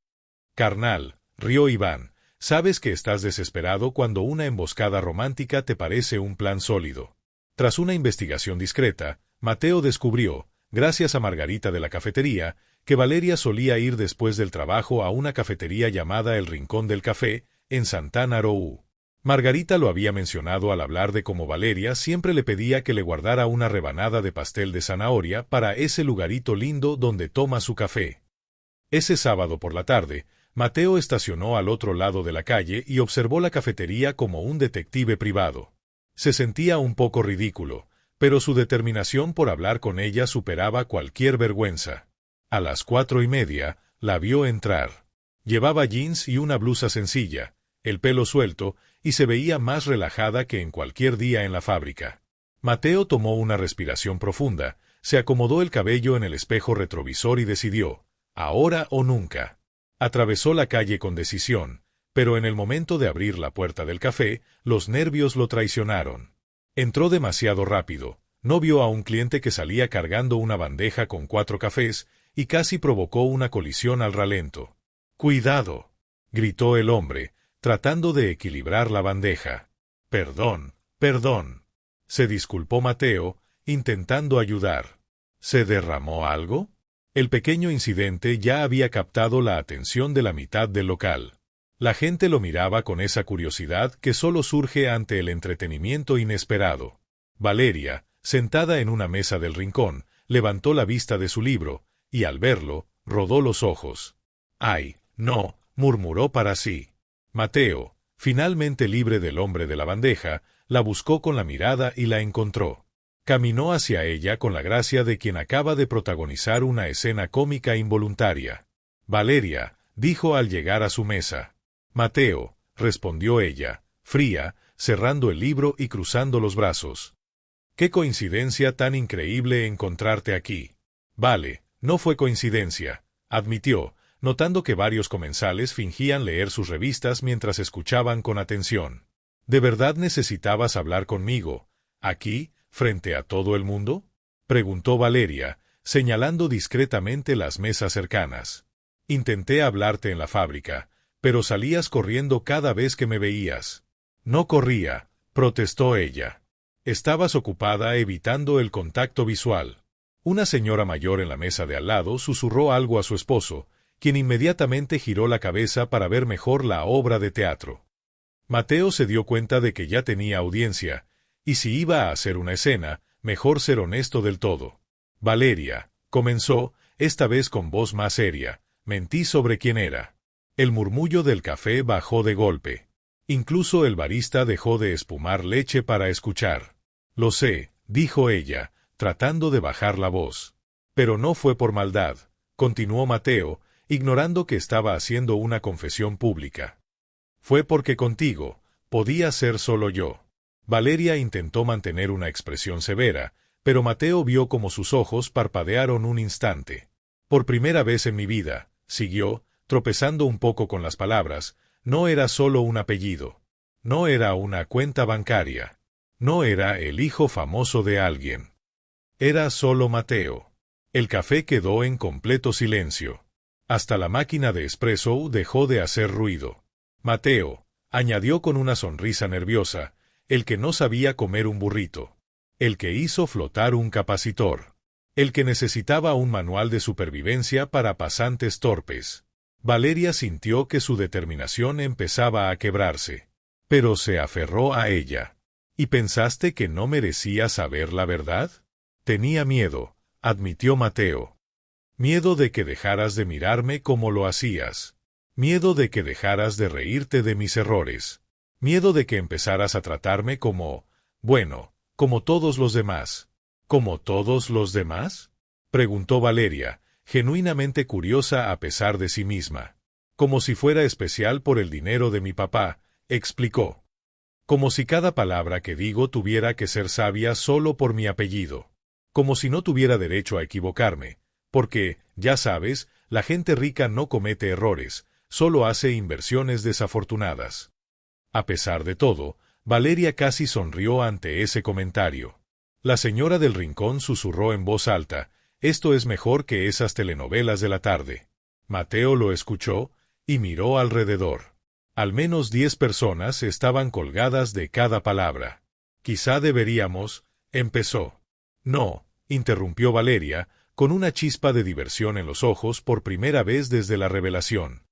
Carnal, rió Iván, sabes que estás desesperado cuando una emboscada romántica te parece un plan sólido. Tras una investigación discreta, Mateo descubrió, gracias a Margarita de la cafetería, que Valeria solía ir después del trabajo a una cafetería llamada El Rincón del Café, en Santana Row. Margarita lo había mencionado al hablar de cómo Valeria siempre le pedía que le guardara una rebanada de pastel de zanahoria para ese lugarito lindo donde toma su café. Ese sábado por la tarde, Mateo estacionó al otro lado de la calle y observó la cafetería como un detective privado. Se sentía un poco ridículo, pero su determinación por hablar con ella superaba cualquier vergüenza. A las 4:30, la vio entrar. Llevaba jeans y una blusa sencilla, el pelo suelto, y se veía más relajada que en cualquier día en la fábrica. Mateo tomó una respiración profunda, se acomodó el cabello en el espejo retrovisor y decidió, ahora o nunca. Atravesó la calle con decisión, pero en el momento de abrir la puerta del café, los nervios lo traicionaron. Entró demasiado rápido, no vio a un cliente que salía cargando una bandeja con 4 cafés y casi provocó una colisión al ralento. ¡Cuidado!, gritó el hombre, tratando de equilibrar la bandeja. Perdón, perdón. Se disculpó Mateo, intentando ayudar. ¿Se derramó algo? El pequeño incidente ya había captado la atención de la mitad del local. La gente lo miraba con esa curiosidad que solo surge ante el entretenimiento inesperado. Valeria, sentada en una mesa del rincón, levantó la vista de su libro, y al verlo, rodó los ojos. «¡Ay, no!», murmuró para sí. Mateo, finalmente libre del hombre de la bandeja, la buscó con la mirada y la encontró. Caminó hacia ella con la gracia de quien acaba de protagonizar una escena cómica involuntaria. «Valeria», dijo al llegar a su mesa. «Mateo», respondió ella, fría, cerrando el libro y cruzando los brazos. «Qué coincidencia tan increíble encontrarte aquí». «Vale, no fue coincidencia», admitió, notando que varios comensales fingían leer sus revistas mientras escuchaban con atención. «¿De verdad necesitabas hablar conmigo, aquí, frente a todo el mundo?», preguntó Valeria, señalando discretamente las mesas cercanas. «Intenté hablarte en la fábrica, pero salías corriendo cada vez que me veías». «No corría», protestó ella. «Estabas ocupada evitando el contacto visual». Una señora mayor en la mesa de al lado susurró algo a su esposo, quien inmediatamente giró la cabeza para ver mejor la obra de teatro. Mateo se dio cuenta de que ya tenía audiencia, y si iba a hacer una escena, mejor ser honesto del todo. «Valeria», comenzó, esta vez con voz más seria, «mentí sobre quién era». El murmullo del café bajó de golpe. Incluso el barista dejó de espumar leche para escuchar. «Lo sé», dijo ella, tratando de bajar la voz. «Pero no fue por maldad», continuó Mateo, ignorando que estaba haciendo una confesión pública. «Fue porque contigo podía ser solo yo». Valeria intentó mantener una expresión severa, pero Mateo vio como sus ojos parpadearon un instante. «Por primera vez en mi vida», siguió, tropezando un poco con las palabras, «no era solo un apellido. No era una cuenta bancaria. No era el hijo famoso de alguien. Era solo Mateo». El café quedó en completo silencio. Hasta la máquina de espresso dejó de hacer ruido. «Mateo», añadió con una sonrisa nerviosa, «el que no sabía comer un burrito. El que hizo flotar un capacitor. El que necesitaba un manual de supervivencia para pasantes torpes». Valeria sintió que su determinación empezaba a quebrarse. Pero se aferró a ella. «¿Y pensaste que no merecía saber la verdad?». «Tenía miedo», admitió Mateo. «Miedo de que dejaras de mirarme como lo hacías. Miedo de que dejaras de reírte de mis errores. Miedo de que empezaras a tratarme como, bueno, como todos los demás». «¿Como todos los demás?», preguntó Valeria, genuinamente curiosa a pesar de sí misma. «Como si fuera especial por el dinero de mi papá», explicó. «Como si cada palabra que digo tuviera que ser sabia solo por mi apellido. Como si no tuviera derecho a equivocarme, porque, ya sabes, la gente rica no comete errores, solo hace inversiones desafortunadas». A pesar de todo, Valeria casi sonrió ante ese comentario. La señora del rincón susurró en voz alta, «Esto es mejor que esas telenovelas de la tarde». Mateo lo escuchó, y miró alrededor. Al menos 10 personas estaban colgadas de cada palabra. «Quizá deberíamos», empezó. «No», interrumpió Valeria, con una chispa de diversión en los ojos por primera vez desde la revelación.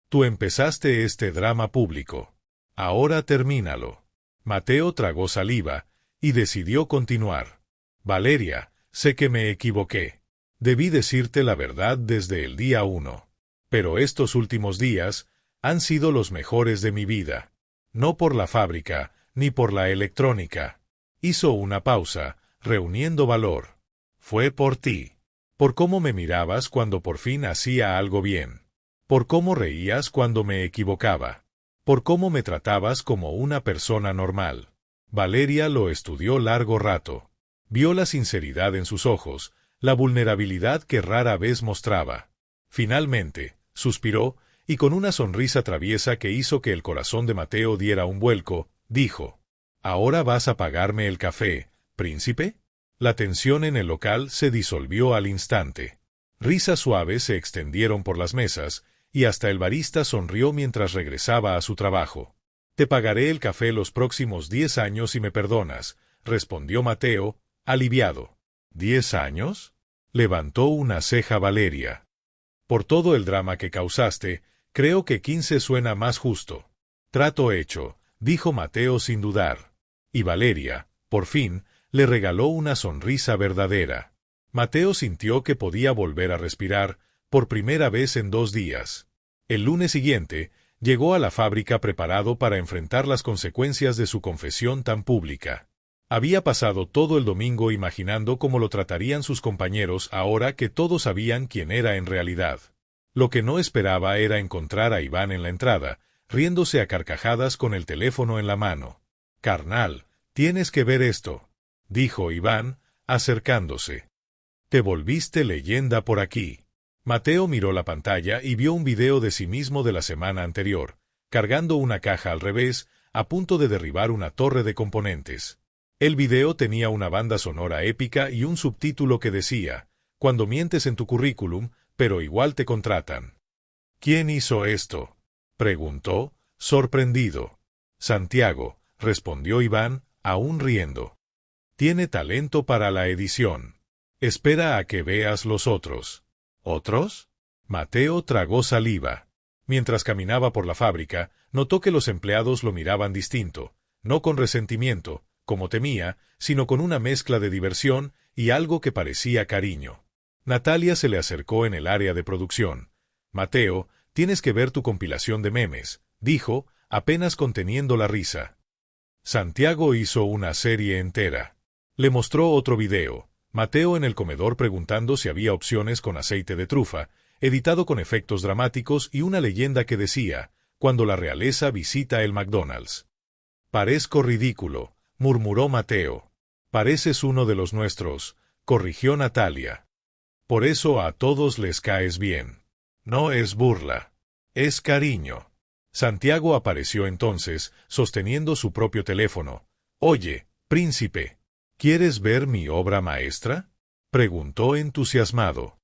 «Tú empezaste este drama público. Ahora termínalo». Mateo tragó saliva, y decidió continuar. «Valeria, sé que me equivoqué. Debí decirte la verdad desde el día 1. Pero estos últimos días han sido los mejores de mi vida. No por la fábrica, ni por la electrónica». Hizo una pausa, reuniendo valor. «Fue por ti. Por cómo me mirabas cuando por fin hacía algo bien. Por cómo reías cuando me equivocaba. Por cómo me tratabas como una persona normal». Valeria lo estudió largo rato. Vio la sinceridad en sus ojos, la vulnerabilidad que rara vez mostraba. Finalmente, suspiró, y con una sonrisa traviesa que hizo que el corazón de Mateo diera un vuelco, dijo, «¿Ahora vas a pagarme el café, príncipe?». La tensión en el local se disolvió al instante. Risas suaves se extendieron por las mesas, y hasta el barista sonrió mientras regresaba a su trabajo. «Te pagaré el café los próximos 10 años si me perdonas», respondió Mateo, aliviado. «¿10 años?», levantó una ceja Valeria. «Por todo el drama que causaste, creo que 15 suena más justo». «Trato hecho», dijo Mateo sin dudar. Y Valeria, por fin, le regaló una sonrisa verdadera. Mateo sintió que podía volver a respirar, por primera vez en 2 días. El lunes siguiente, llegó a la fábrica preparado para enfrentar las consecuencias de su confesión tan pública. Había pasado todo el domingo imaginando cómo lo tratarían sus compañeros ahora que todos sabían quién era en realidad. Lo que no esperaba era encontrar a Iván en la entrada, riéndose a carcajadas con el teléfono en la mano. «Carnal, tienes que ver esto», dijo Iván, acercándose. «Te volviste leyenda por aquí». Mateo miró la pantalla y vio un video de sí mismo de la semana anterior, cargando una caja al revés, a punto de derribar una torre de componentes. El video tenía una banda sonora épica y un subtítulo que decía, «Cuando mientes en tu currículum, pero igual te contratan». «¿Quién hizo esto?», preguntó, sorprendido. «Santiago», respondió Iván, aún riendo. «Tiene talento para la edición. Espera a que veas los otros». «¿Otros?». Mateo tragó saliva. Mientras caminaba por la fábrica, notó que los empleados lo miraban distinto, no con resentimiento, como temía, sino con una mezcla de diversión y algo que parecía cariño. Natalia se le acercó en el área de producción. «Mateo, tienes que ver tu compilación de memes», dijo, apenas conteniendo la risa. Santiago hizo una serie entera. Le mostró otro video. Mateo en el comedor preguntando si había opciones con aceite de trufa, editado con efectos dramáticos y una leyenda que decía, «Cuando la realeza visita el McDonald's». «Parezco ridículo», murmuró Mateo. «Pareces uno de los nuestros», corrigió Natalia. «Por eso a todos les caes bien. No es burla. Es cariño». Santiago apareció entonces, sosteniendo su propio teléfono. «Oye, príncipe, ¿quieres ver mi obra maestra?», preguntó entusiasmado.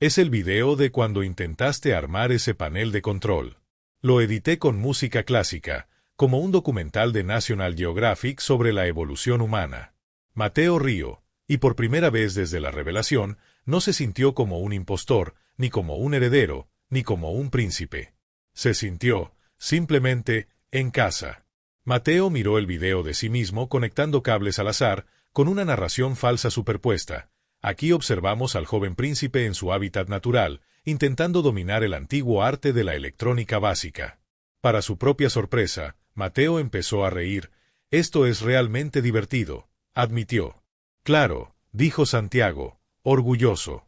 «Es el video de cuando intentaste armar ese panel de control. Lo edité con música clásica, como un documental de National Geographic sobre la evolución humana». Mateo rió, y por primera vez desde la revelación, no se sintió como un impostor, ni como un heredero, ni como un príncipe. Se sintió, simplemente, en casa. Mateo miró el video de sí mismo conectando cables al azar, con una narración falsa superpuesta. Aquí observamos al joven príncipe en su hábitat natural, intentando dominar el antiguo arte de la electrónica básica. Para su propia sorpresa, Mateo empezó a reír. «Esto es realmente divertido», admitió. «Claro», dijo Santiago, orgulloso.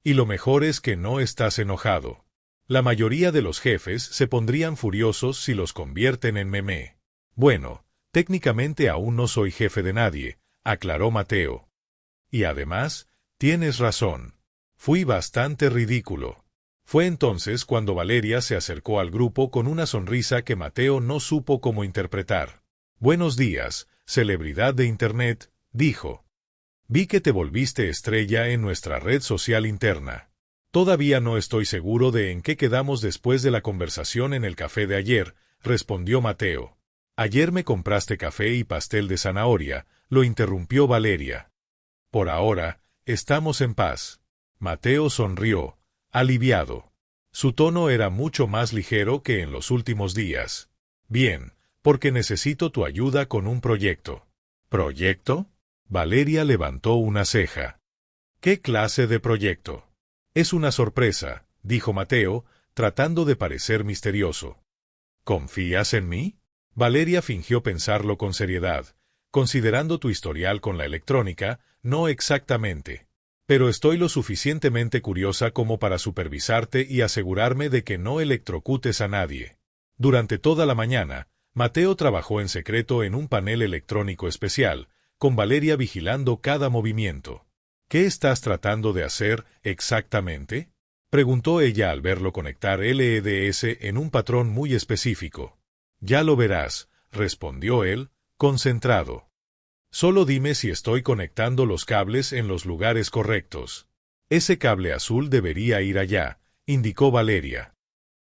«Y lo mejor es que no estás enojado. La mayoría de los jefes se pondrían furiosos si los convierten en meme». «Bueno, técnicamente aún no soy jefe de nadie», aclaró Mateo. «Y además, tienes razón. Fui bastante ridículo». Fue entonces cuando Valeria se acercó al grupo con una sonrisa que Mateo no supo cómo interpretar. «Buenos días, celebridad de Internet», dijo. «Vi que te volviste estrella en nuestra red social interna. Todavía no estoy seguro de en qué quedamos después de la conversación en el café de ayer», respondió Mateo. «Ayer me compraste café y pastel de zanahoria», lo interrumpió Valeria. «Por ahora, estamos en paz». Mateo sonrió, aliviado. Su tono era mucho más ligero que en los últimos días. «Bien, porque necesito tu ayuda con un proyecto». «¿Proyecto?». Valeria levantó una ceja. «¿Qué clase de proyecto?». «Es una sorpresa», dijo Mateo, tratando de parecer misterioso. «¿Confías en mí?». Valeria fingió pensarlo con seriedad. «Considerando tu historial con la electrónica, no exactamente. Pero estoy lo suficientemente curiosa como para supervisarte y asegurarme de que no electrocutes a nadie». Durante toda la mañana, Mateo trabajó en secreto en un panel electrónico especial, con Valeria vigilando cada movimiento. «¿Qué estás tratando de hacer, exactamente?», preguntó ella al verlo conectar LEDs en un patrón muy específico. «Ya lo verás», respondió él, concentrado. «Solo dime si estoy conectando los cables en los lugares correctos». «Ese cable azul debería ir allá», indicó Valeria.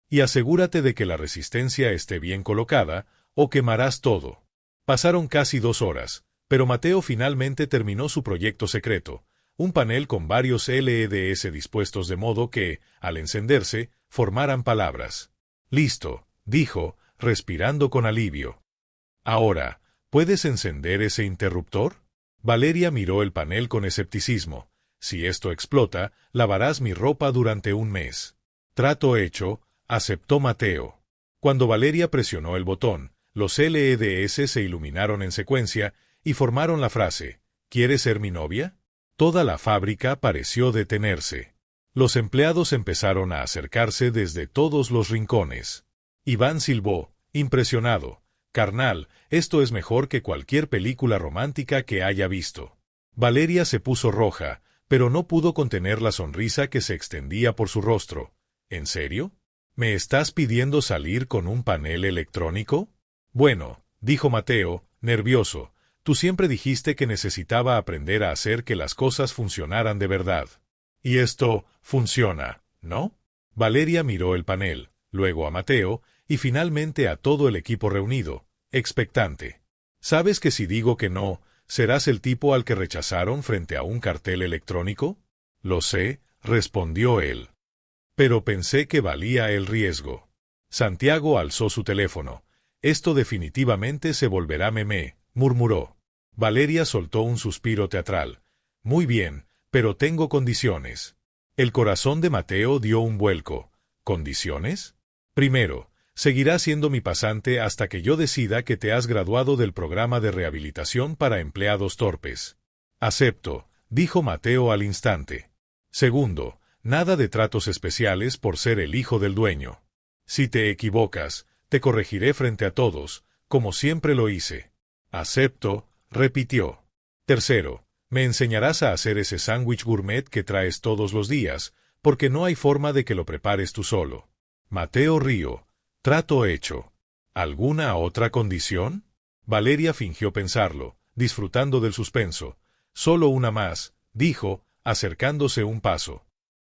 «Y asegúrate de que la resistencia esté bien colocada, o quemarás todo». Pasaron casi 2 horas, pero Mateo finalmente terminó su proyecto secreto, un panel con varios LEDs dispuestos de modo que, al encenderse, formaran palabras. «Listo», dijo, respirando con alivio. «Ahora, ¿puedes encender ese interruptor?». Valeria miró el panel con escepticismo. Si esto explota, lavarás mi ropa durante un mes. Trato hecho, aceptó Mateo. Cuando Valeria presionó el botón, los LEDs se iluminaron en secuencia y formaron la frase, ¿quieres ser mi novia? Toda la fábrica pareció detenerse. Los empleados empezaron a acercarse desde todos los rincones. Iván silbó, impresionado. Carnal, esto es mejor que cualquier película romántica que haya visto. Valeria se puso roja, pero no pudo contener la sonrisa que se extendía por su rostro. ¿En serio? ¿Me estás pidiendo salir con un panel electrónico? Bueno, dijo Mateo, nervioso, tú siempre dijiste que necesitaba aprender a hacer que las cosas funcionaran de verdad. Y esto funciona, ¿no? Valeria miró el panel, luego a Mateo, y finalmente a todo el equipo reunido, expectante. ¿Sabes que si digo que no, serás el tipo al que rechazaron frente a un cartel electrónico? Lo sé, respondió él. Pero pensé que valía el riesgo. Santiago alzó su teléfono. Esto definitivamente se volverá meme, murmuró. Valeria soltó un suspiro teatral. Muy bien, pero tengo condiciones. El corazón de Mateo dio un vuelco. ¿Condiciones? Primero, seguirás siendo mi pasante hasta que yo decida que te has graduado del programa de rehabilitación para empleados torpes. Acepto, dijo Mateo al instante. Segundo, nada de tratos especiales por ser el hijo del dueño. Si te equivocas, te corregiré frente a todos, como siempre lo hice. Acepto, repitió. Tercero, me enseñarás a hacer ese sándwich gourmet que traes todos los días, porque no hay forma de que lo prepares tú solo. Mateo rió. Trato hecho. ¿Alguna otra condición? Valeria fingió pensarlo, disfrutando del suspenso. Solo una más, dijo, acercándose un paso.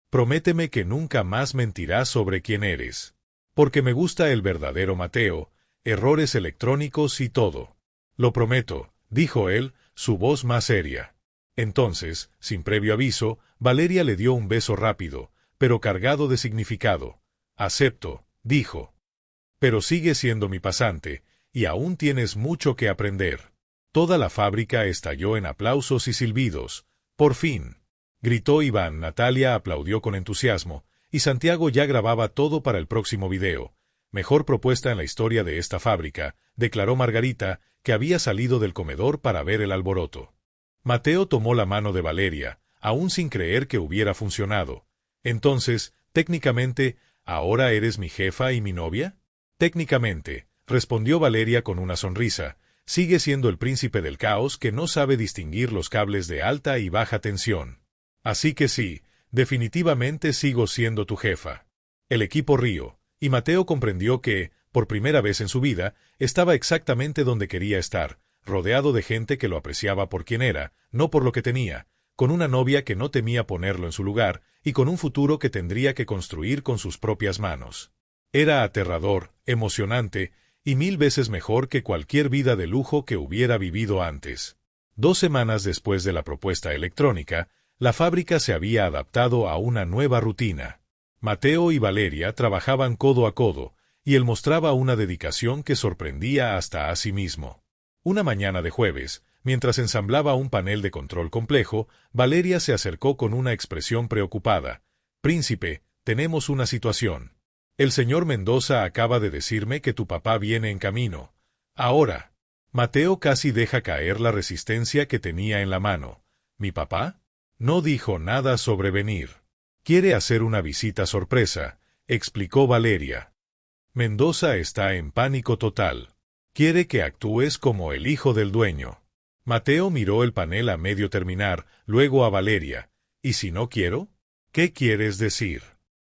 Prométeme que nunca más mentirás sobre quién eres. Porque me gusta el verdadero Mateo, errores electrónicos y todo. Lo prometo, dijo él, su voz más seria. Entonces, sin previo aviso, Valeria le dio un beso rápido, pero cargado de significado. Acepto, dijo. Pero sigue siendo mi pasante, y aún tienes mucho que aprender. Toda la fábrica estalló en aplausos y silbidos. Por fin. Gritó Iván. Natalia aplaudió con entusiasmo, y Santiago ya grababa todo para el próximo video. Mejor propuesta en la historia de esta fábrica, declaró Margarita, que había salido del comedor para ver el alboroto. Mateo tomó la mano de Valeria, aún sin creer que hubiera funcionado. Entonces, técnicamente, ¿ahora eres mi jefa y mi novia? Técnicamente, respondió Valeria con una sonrisa, sigue siendo el príncipe del caos que no sabe distinguir los cables de alta y baja tensión. Así que sí, definitivamente sigo siendo tu jefa. El equipo rió, y Mateo comprendió que, por primera vez en su vida, estaba exactamente donde quería estar, rodeado de gente que lo apreciaba por quien era, no por lo que tenía, con una novia que no temía ponerlo en su lugar, y con un futuro que tendría que construir con sus propias manos. Era aterrador, emocionante, y 1000 veces mejor que cualquier vida de lujo que hubiera vivido antes. 2 semanas después de la propuesta electrónica, la fábrica se había adaptado a una nueva rutina. Mateo y Valeria trabajaban codo a codo, y él mostraba una dedicación que sorprendía hasta a sí mismo. Una mañana de jueves, mientras ensamblaba un panel de control complejo, Valeria se acercó con una expresión preocupada. «Príncipe, tenemos una situación. El señor Mendoza acaba de decirme que tu papá viene en camino. Ahora». Mateo casi deja caer la resistencia que tenía en la mano. ¿Mi papá? No dijo nada sobre venir. Quiere hacer una visita sorpresa, explicó Valeria. Mendoza está en pánico total. Quiere que actúes como el hijo del dueño. Mateo miró el panel a medio terminar, luego a Valeria. ¿Y si no quiero? ¿Qué quieres decir?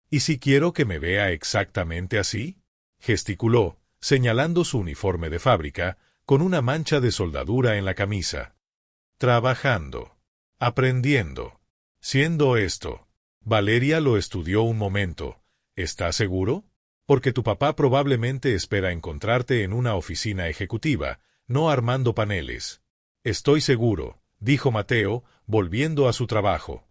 ¿Y si quiero que me vea exactamente así? Gesticuló, señalando su uniforme de fábrica, con una mancha de soldadura en la camisa. Trabajando. Aprendiendo. Siendo esto. Valeria lo estudió un momento. ¿Estás seguro? Porque tu papá probablemente espera encontrarte en una oficina ejecutiva, no armando paneles. Estoy seguro, dijo Mateo, volviendo a su trabajo.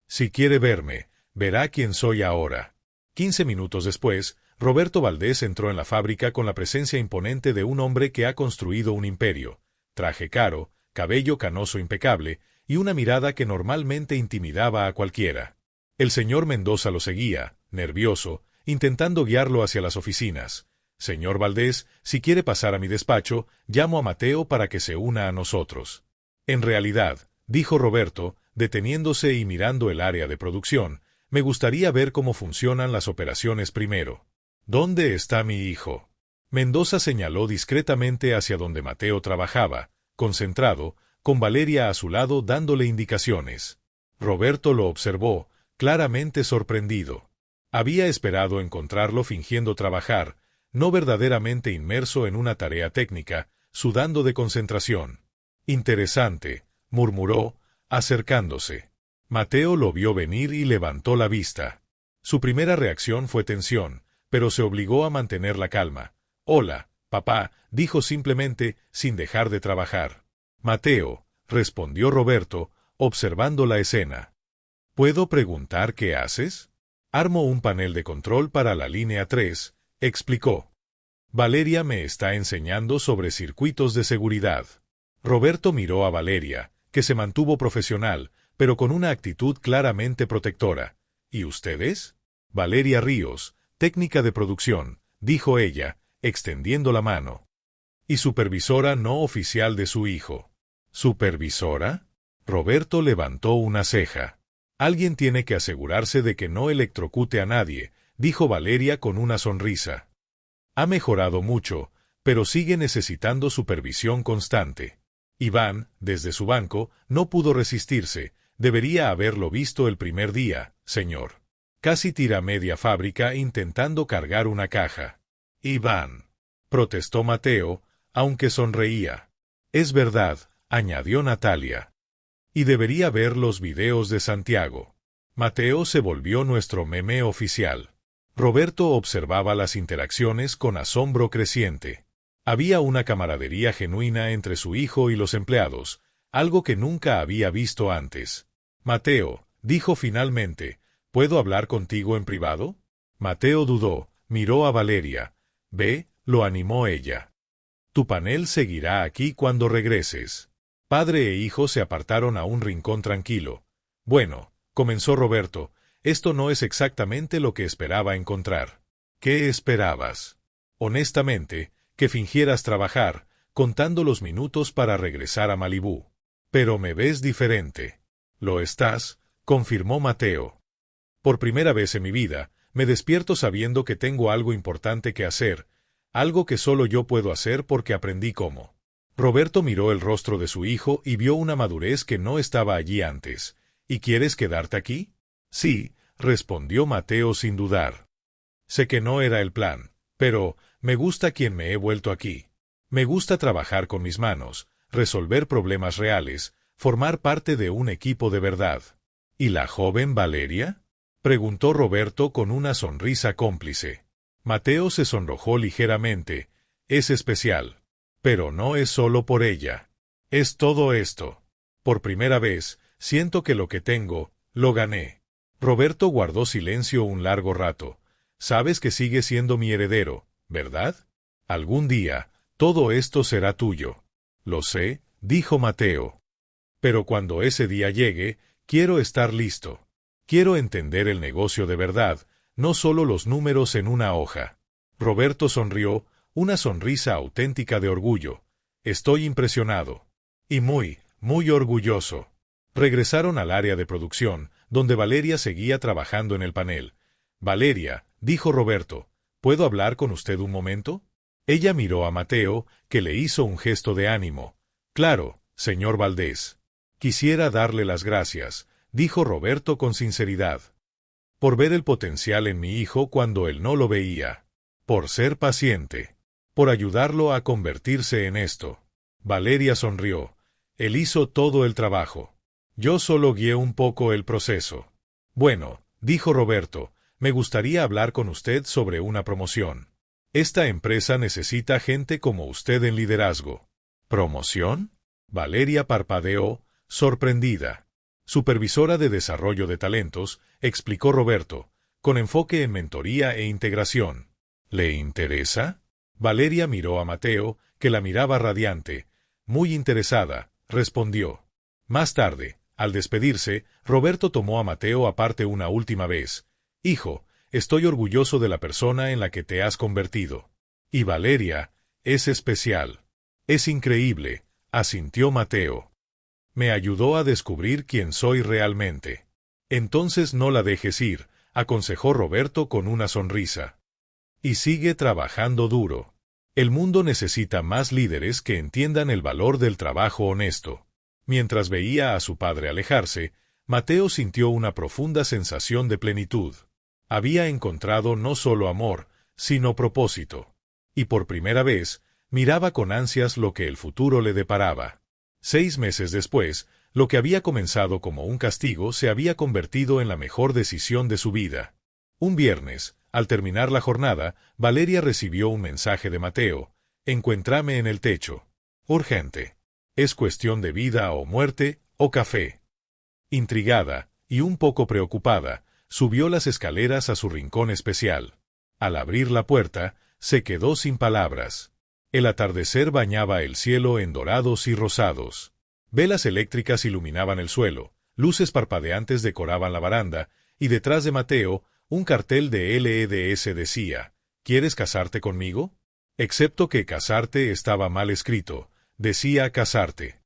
Si quiere verme, verá quién soy ahora. 15 minutos después, Roberto Valdés entró en la fábrica con la presencia imponente de un hombre que ha construido un imperio. Traje caro, cabello canoso impecable, y una mirada que normalmente intimidaba a cualquiera. El señor Mendoza lo seguía, nervioso, intentando guiarlo hacia las oficinas. Señor Valdés, si quiere pasar a mi despacho, llamo a Mateo para que se una a nosotros. En realidad, dijo Roberto, deteniéndose y mirando el área de producción, me gustaría ver cómo funcionan las operaciones primero. ¿Dónde está mi hijo? Mendoza señaló discretamente hacia donde Mateo trabajaba, concentrado, con Valeria a su lado dándole indicaciones. Roberto lo observó, claramente sorprendido. Había esperado encontrarlo fingiendo trabajar, no verdaderamente inmerso en una tarea técnica, sudando de concentración. Interesante, murmuró, acercándose. Mateo lo vio venir y levantó la vista. Su primera reacción fue tensión, pero se obligó a mantener la calma. «Hola, papá», dijo simplemente, sin dejar de trabajar. «Mateo», respondió Roberto, observando la escena. «¿Puedo preguntar qué haces?» «Armo un panel de control para la línea 3», explicó. «Valeria me está enseñando sobre circuitos de seguridad». Roberto miró a Valeria, que se mantuvo profesional, pero con una actitud claramente protectora. «¿Y ustedes?» «Valeria Ríos, técnica de producción», dijo ella, extendiendo la mano. «Y supervisora no oficial de su hijo». «¿Supervisora?» Roberto levantó una ceja. «Alguien tiene que asegurarse de que no electrocute a nadie», dijo Valeria con una sonrisa. «Ha mejorado mucho, pero sigue necesitando supervisión constante». Iván, desde su banco, no pudo resistirse. «Debería haberlo visto el primer día, señor. Casi tira media fábrica intentando cargar una caja». «Iván», protestó Mateo, aunque sonreía. «Es verdad», añadió Natalia. «Y debería ver los videos de Santiago». Mateo se volvió nuestro meme oficial. Roberto observaba las interacciones con asombro creciente. Había una camaradería genuina entre su hijo y los empleados, algo que nunca había visto antes. «Mateo», dijo finalmente, «¿puedo hablar contigo en privado?» Mateo dudó, miró a Valeria. «Ve», lo animó ella. «Tu panel seguirá aquí cuando regreses». Padre e hijo se apartaron a un rincón tranquilo. «Bueno», comenzó Roberto, «esto no es exactamente lo que esperaba encontrar». «¿Qué esperabas?» «Honestamente, que fingieras trabajar, contando los minutos para regresar a Malibú. Pero me ves diferente». «Lo estás», confirmó Mateo. «Por primera vez en mi vida, me despierto sabiendo que tengo algo importante que hacer, algo que solo yo puedo hacer porque aprendí cómo». Roberto miró el rostro de su hijo y vio una madurez que no estaba allí antes. «¿Y quieres quedarte aquí?» «Sí», respondió Mateo sin dudar. «Sé que no era el plan, pero me gusta quien me he vuelto aquí. Me gusta trabajar con mis manos, resolver problemas reales, formar parte de un equipo de verdad». «¿Y la joven Valeria?», preguntó Roberto con una sonrisa cómplice. Mateo se sonrojó ligeramente. «Es especial. Pero no es solo por ella. Es todo esto. Por primera vez, siento que lo que tengo, lo gané». Roberto guardó silencio un largo rato. «Sabes que sigue siendo mi heredero, ¿verdad? Algún día, todo esto será tuyo». «Lo sé», dijo Mateo. «Pero cuando ese día llegue, quiero estar listo. Quiero entender el negocio de verdad, no solo los números en una hoja». Roberto sonrió, una sonrisa auténtica de orgullo. «Estoy impresionado. Y muy, muy orgulloso». Regresaron al área de producción, donde Valeria seguía trabajando en el panel. «Valeria», dijo Roberto, «¿puedo hablar con usted un momento?» Ella miró a Mateo, que le hizo un gesto de ánimo. «Claro, señor Valdés». «Quisiera darle las gracias», dijo Roberto con sinceridad. «Por ver el potencial en mi hijo cuando él no lo veía. Por ser paciente. Por ayudarlo a convertirse en esto». Valeria sonrió. «Él hizo todo el trabajo. Yo solo guié un poco el proceso». «Bueno», dijo Roberto, «me gustaría hablar con usted sobre una promoción. Esta empresa necesita gente como usted en liderazgo». «¿Promoción?» Valeria parpadeó, sorprendida. «Supervisora de desarrollo de talentos», explicó Roberto, «con enfoque en mentoría e integración». «¿Le interesa?» Valeria miró a Mateo, que la miraba radiante. «Muy interesada», respondió. Más tarde, Al despedirse, Roberto tomó a Mateo aparte una última vez. «Hijo, estoy orgulloso de la persona en la que te has convertido. Y Valeria, es especial. Es increíble», asintió Mateo. «Me ayudó a descubrir quién soy realmente». «Entonces no la dejes ir», aconsejó Roberto con una sonrisa. «Y sigue trabajando duro. El mundo necesita más líderes que entiendan el valor del trabajo honesto». Mientras veía a su padre alejarse, Mateo sintió una profunda sensación de plenitud. Había encontrado no solo amor, sino propósito. Y por primera vez, miraba con ansias lo que el futuro le deparaba. 6 meses después, lo que había comenzado como un castigo se había convertido en la mejor decisión de su vida. Un viernes, al terminar la jornada, Valeria recibió un mensaje de Mateo: «Encuéntrame en el techo. Urgente. Es cuestión de vida o muerte, o café». Intrigada, y un poco preocupada, subió las escaleras a su rincón especial. Al abrir la puerta, se quedó sin palabras. El atardecer bañaba el cielo en dorados y rosados. Velas eléctricas iluminaban el suelo, luces parpadeantes decoraban la baranda, y detrás de Mateo, un cartel de LEDs decía: «¿Quieres casarte conmigo?». Excepto que casarte estaba mal escrito, decía casarte.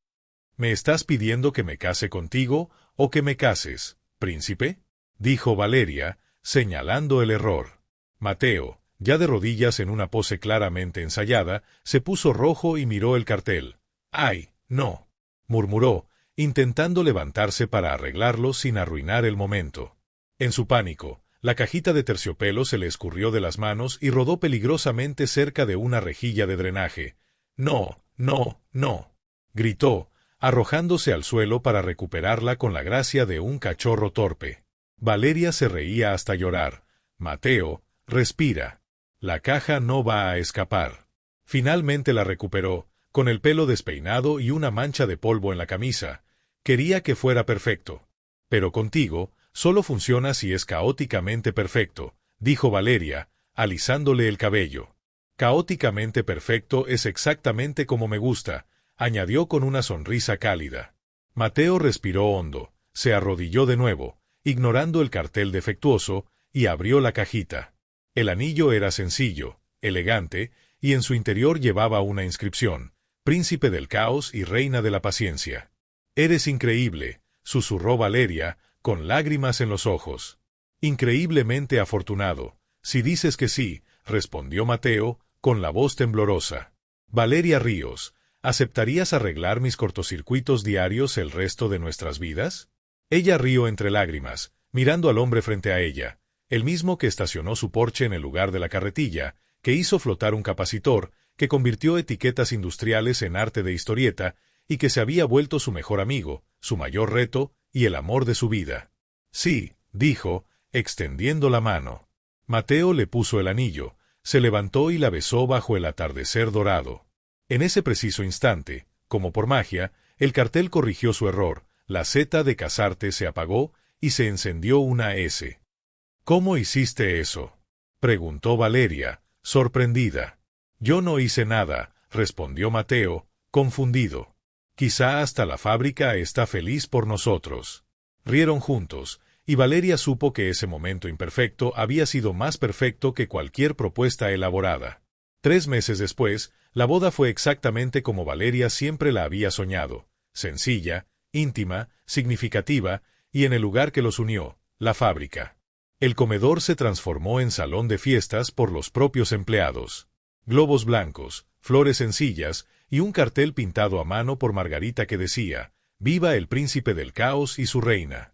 «¿Me estás pidiendo que me case contigo, o que me cases, príncipe?», dijo Valeria, señalando el error. Mateo, ya de rodillas en una pose claramente ensayada, se puso rojo y miró el cartel. «¡Ay, no!», murmuró, intentando levantarse para arreglarlo sin arruinar el momento. En su pánico, la cajita de terciopelo se le escurrió de las manos y rodó peligrosamente cerca de una rejilla de drenaje. «¡No, no, no!», gritó, arrojándose al suelo para recuperarla con la gracia de un cachorro torpe. Valeria se reía hasta llorar. «Mateo, respira. La caja no va a escapar». Finalmente la recuperó, con el pelo despeinado y una mancha de polvo en la camisa. «Quería que fuera perfecto. Pero contigo, solo funciona si es caóticamente perfecto», dijo Valeria, alisándole el cabello. «Caóticamente perfecto es exactamente como me gusta», añadió con una sonrisa cálida. Mateo respiró hondo, se arrodilló de nuevo, ignorando el cartel defectuoso, y abrió la cajita. El anillo era sencillo, elegante, y en su interior llevaba una inscripción: «Príncipe del caos y reina de la paciencia». «Eres increíble», susurró Valeria, con lágrimas en los ojos. «Increíblemente afortunado. Si dices que sí», respondió Mateo, con la voz temblorosa. «Valeria Ríos, ¿aceptarías arreglar mis cortocircuitos diarios el resto de nuestras vidas?». Ella rió entre lágrimas, mirando al hombre frente a ella, el mismo que estacionó su Porsche en el lugar de la carretilla, que hizo flotar un capacitor, que convirtió etiquetas industriales en arte de historieta, y que se había vuelto su mejor amigo, su mayor reto, y el amor de su vida. «Sí», dijo, extendiendo la mano. Mateo le puso el anillo, se levantó y la besó bajo el atardecer dorado. En ese preciso instante, como por magia, el cartel corrigió su error, la Z de casarte se apagó y se encendió una S. «¿Cómo hiciste eso?», preguntó Valeria, sorprendida. «Yo no hice nada», respondió Mateo, confundido. «Quizá hasta la fábrica está feliz por nosotros». Rieron juntos, y Valeria supo que ese momento imperfecto había sido más perfecto que cualquier propuesta elaborada. 3 meses después, la boda fue exactamente como Valeria siempre la había soñado: sencilla, íntima, significativa, y en el lugar que los unió, la fábrica. El comedor se transformó en salón de fiestas por los propios empleados. Globos blancos, flores sencillas y un cartel pintado a mano por Margarita que decía: «Viva el príncipe del caos y su reina».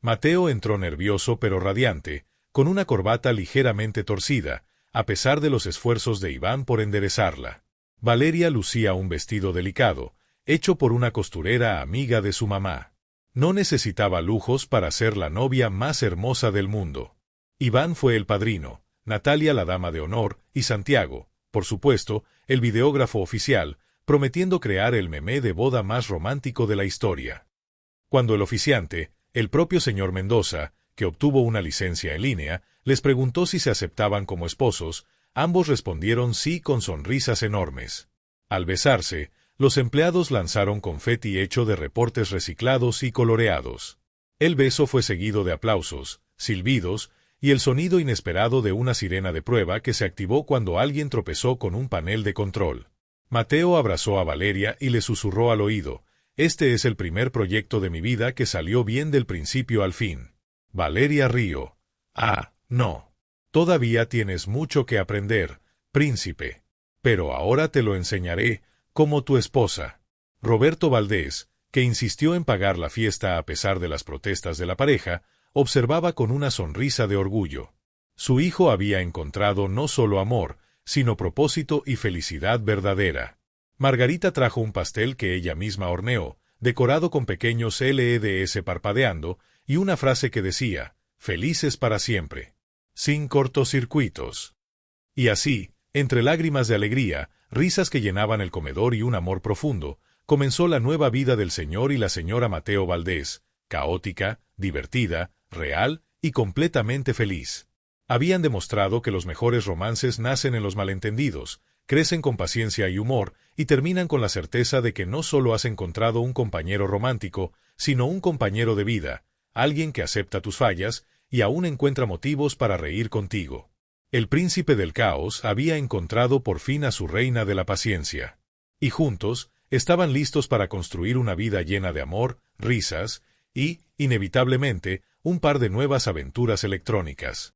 Mateo entró nervioso pero radiante, con una corbata ligeramente torcida, a pesar de los esfuerzos de Iván por enderezarla. Valeria lucía un vestido delicado, hecho por una costurera amiga de su mamá. No necesitaba lujos para ser la novia más hermosa del mundo. Iván fue el padrino, Natalia la dama de honor, y Santiago, por supuesto, el videógrafo oficial, prometiendo crear el memé de boda más romántico de la historia. Cuando el oficiante, el propio señor Mendoza, que obtuvo una licencia en línea, les preguntó si se aceptaban como esposos, ambos respondieron sí con sonrisas enormes. Al besarse, Los empleados lanzaron confeti hecho de reportes reciclados y coloreados. El beso fue seguido de aplausos, silbidos y el sonido inesperado de una sirena de prueba que se activó cuando alguien tropezó con un panel de control. Mateo abrazó a Valeria y le susurró al oído: «Este es el primer proyecto de mi vida que salió bien del principio al fin». Valeria rió. «Ah, no. Todavía tienes mucho que aprender, príncipe. Pero ahora te lo enseñaré, como tu esposa». Roberto Valdés, que insistió en pagar la fiesta a pesar de las protestas de la pareja, observaba con una sonrisa de orgullo. Su hijo había encontrado no solo amor, sino propósito y felicidad verdadera. Margarita trajo un pastel que ella misma horneó, decorado con pequeños LEDs parpadeando, y una frase que decía: «Felices para siempre. Sin cortocircuitos». Y así, entre lágrimas de alegría, risas que llenaban el comedor y un amor profundo, comenzó la nueva vida del señor y la señora Mateo Valdés, caótica, divertida, real y completamente feliz. Habían demostrado que los mejores romances nacen en los malentendidos, crecen con paciencia y humor y terminan con la certeza de que no solo has encontrado un compañero romántico, sino un compañero de vida, alguien que acepta tus fallas y aún encuentra motivos para reír contigo. El príncipe del caos había encontrado por fin a su reina de la paciencia. Y juntos, estaban listos para construir una vida llena de amor, risas y, inevitablemente, un par de nuevas aventuras electrónicas.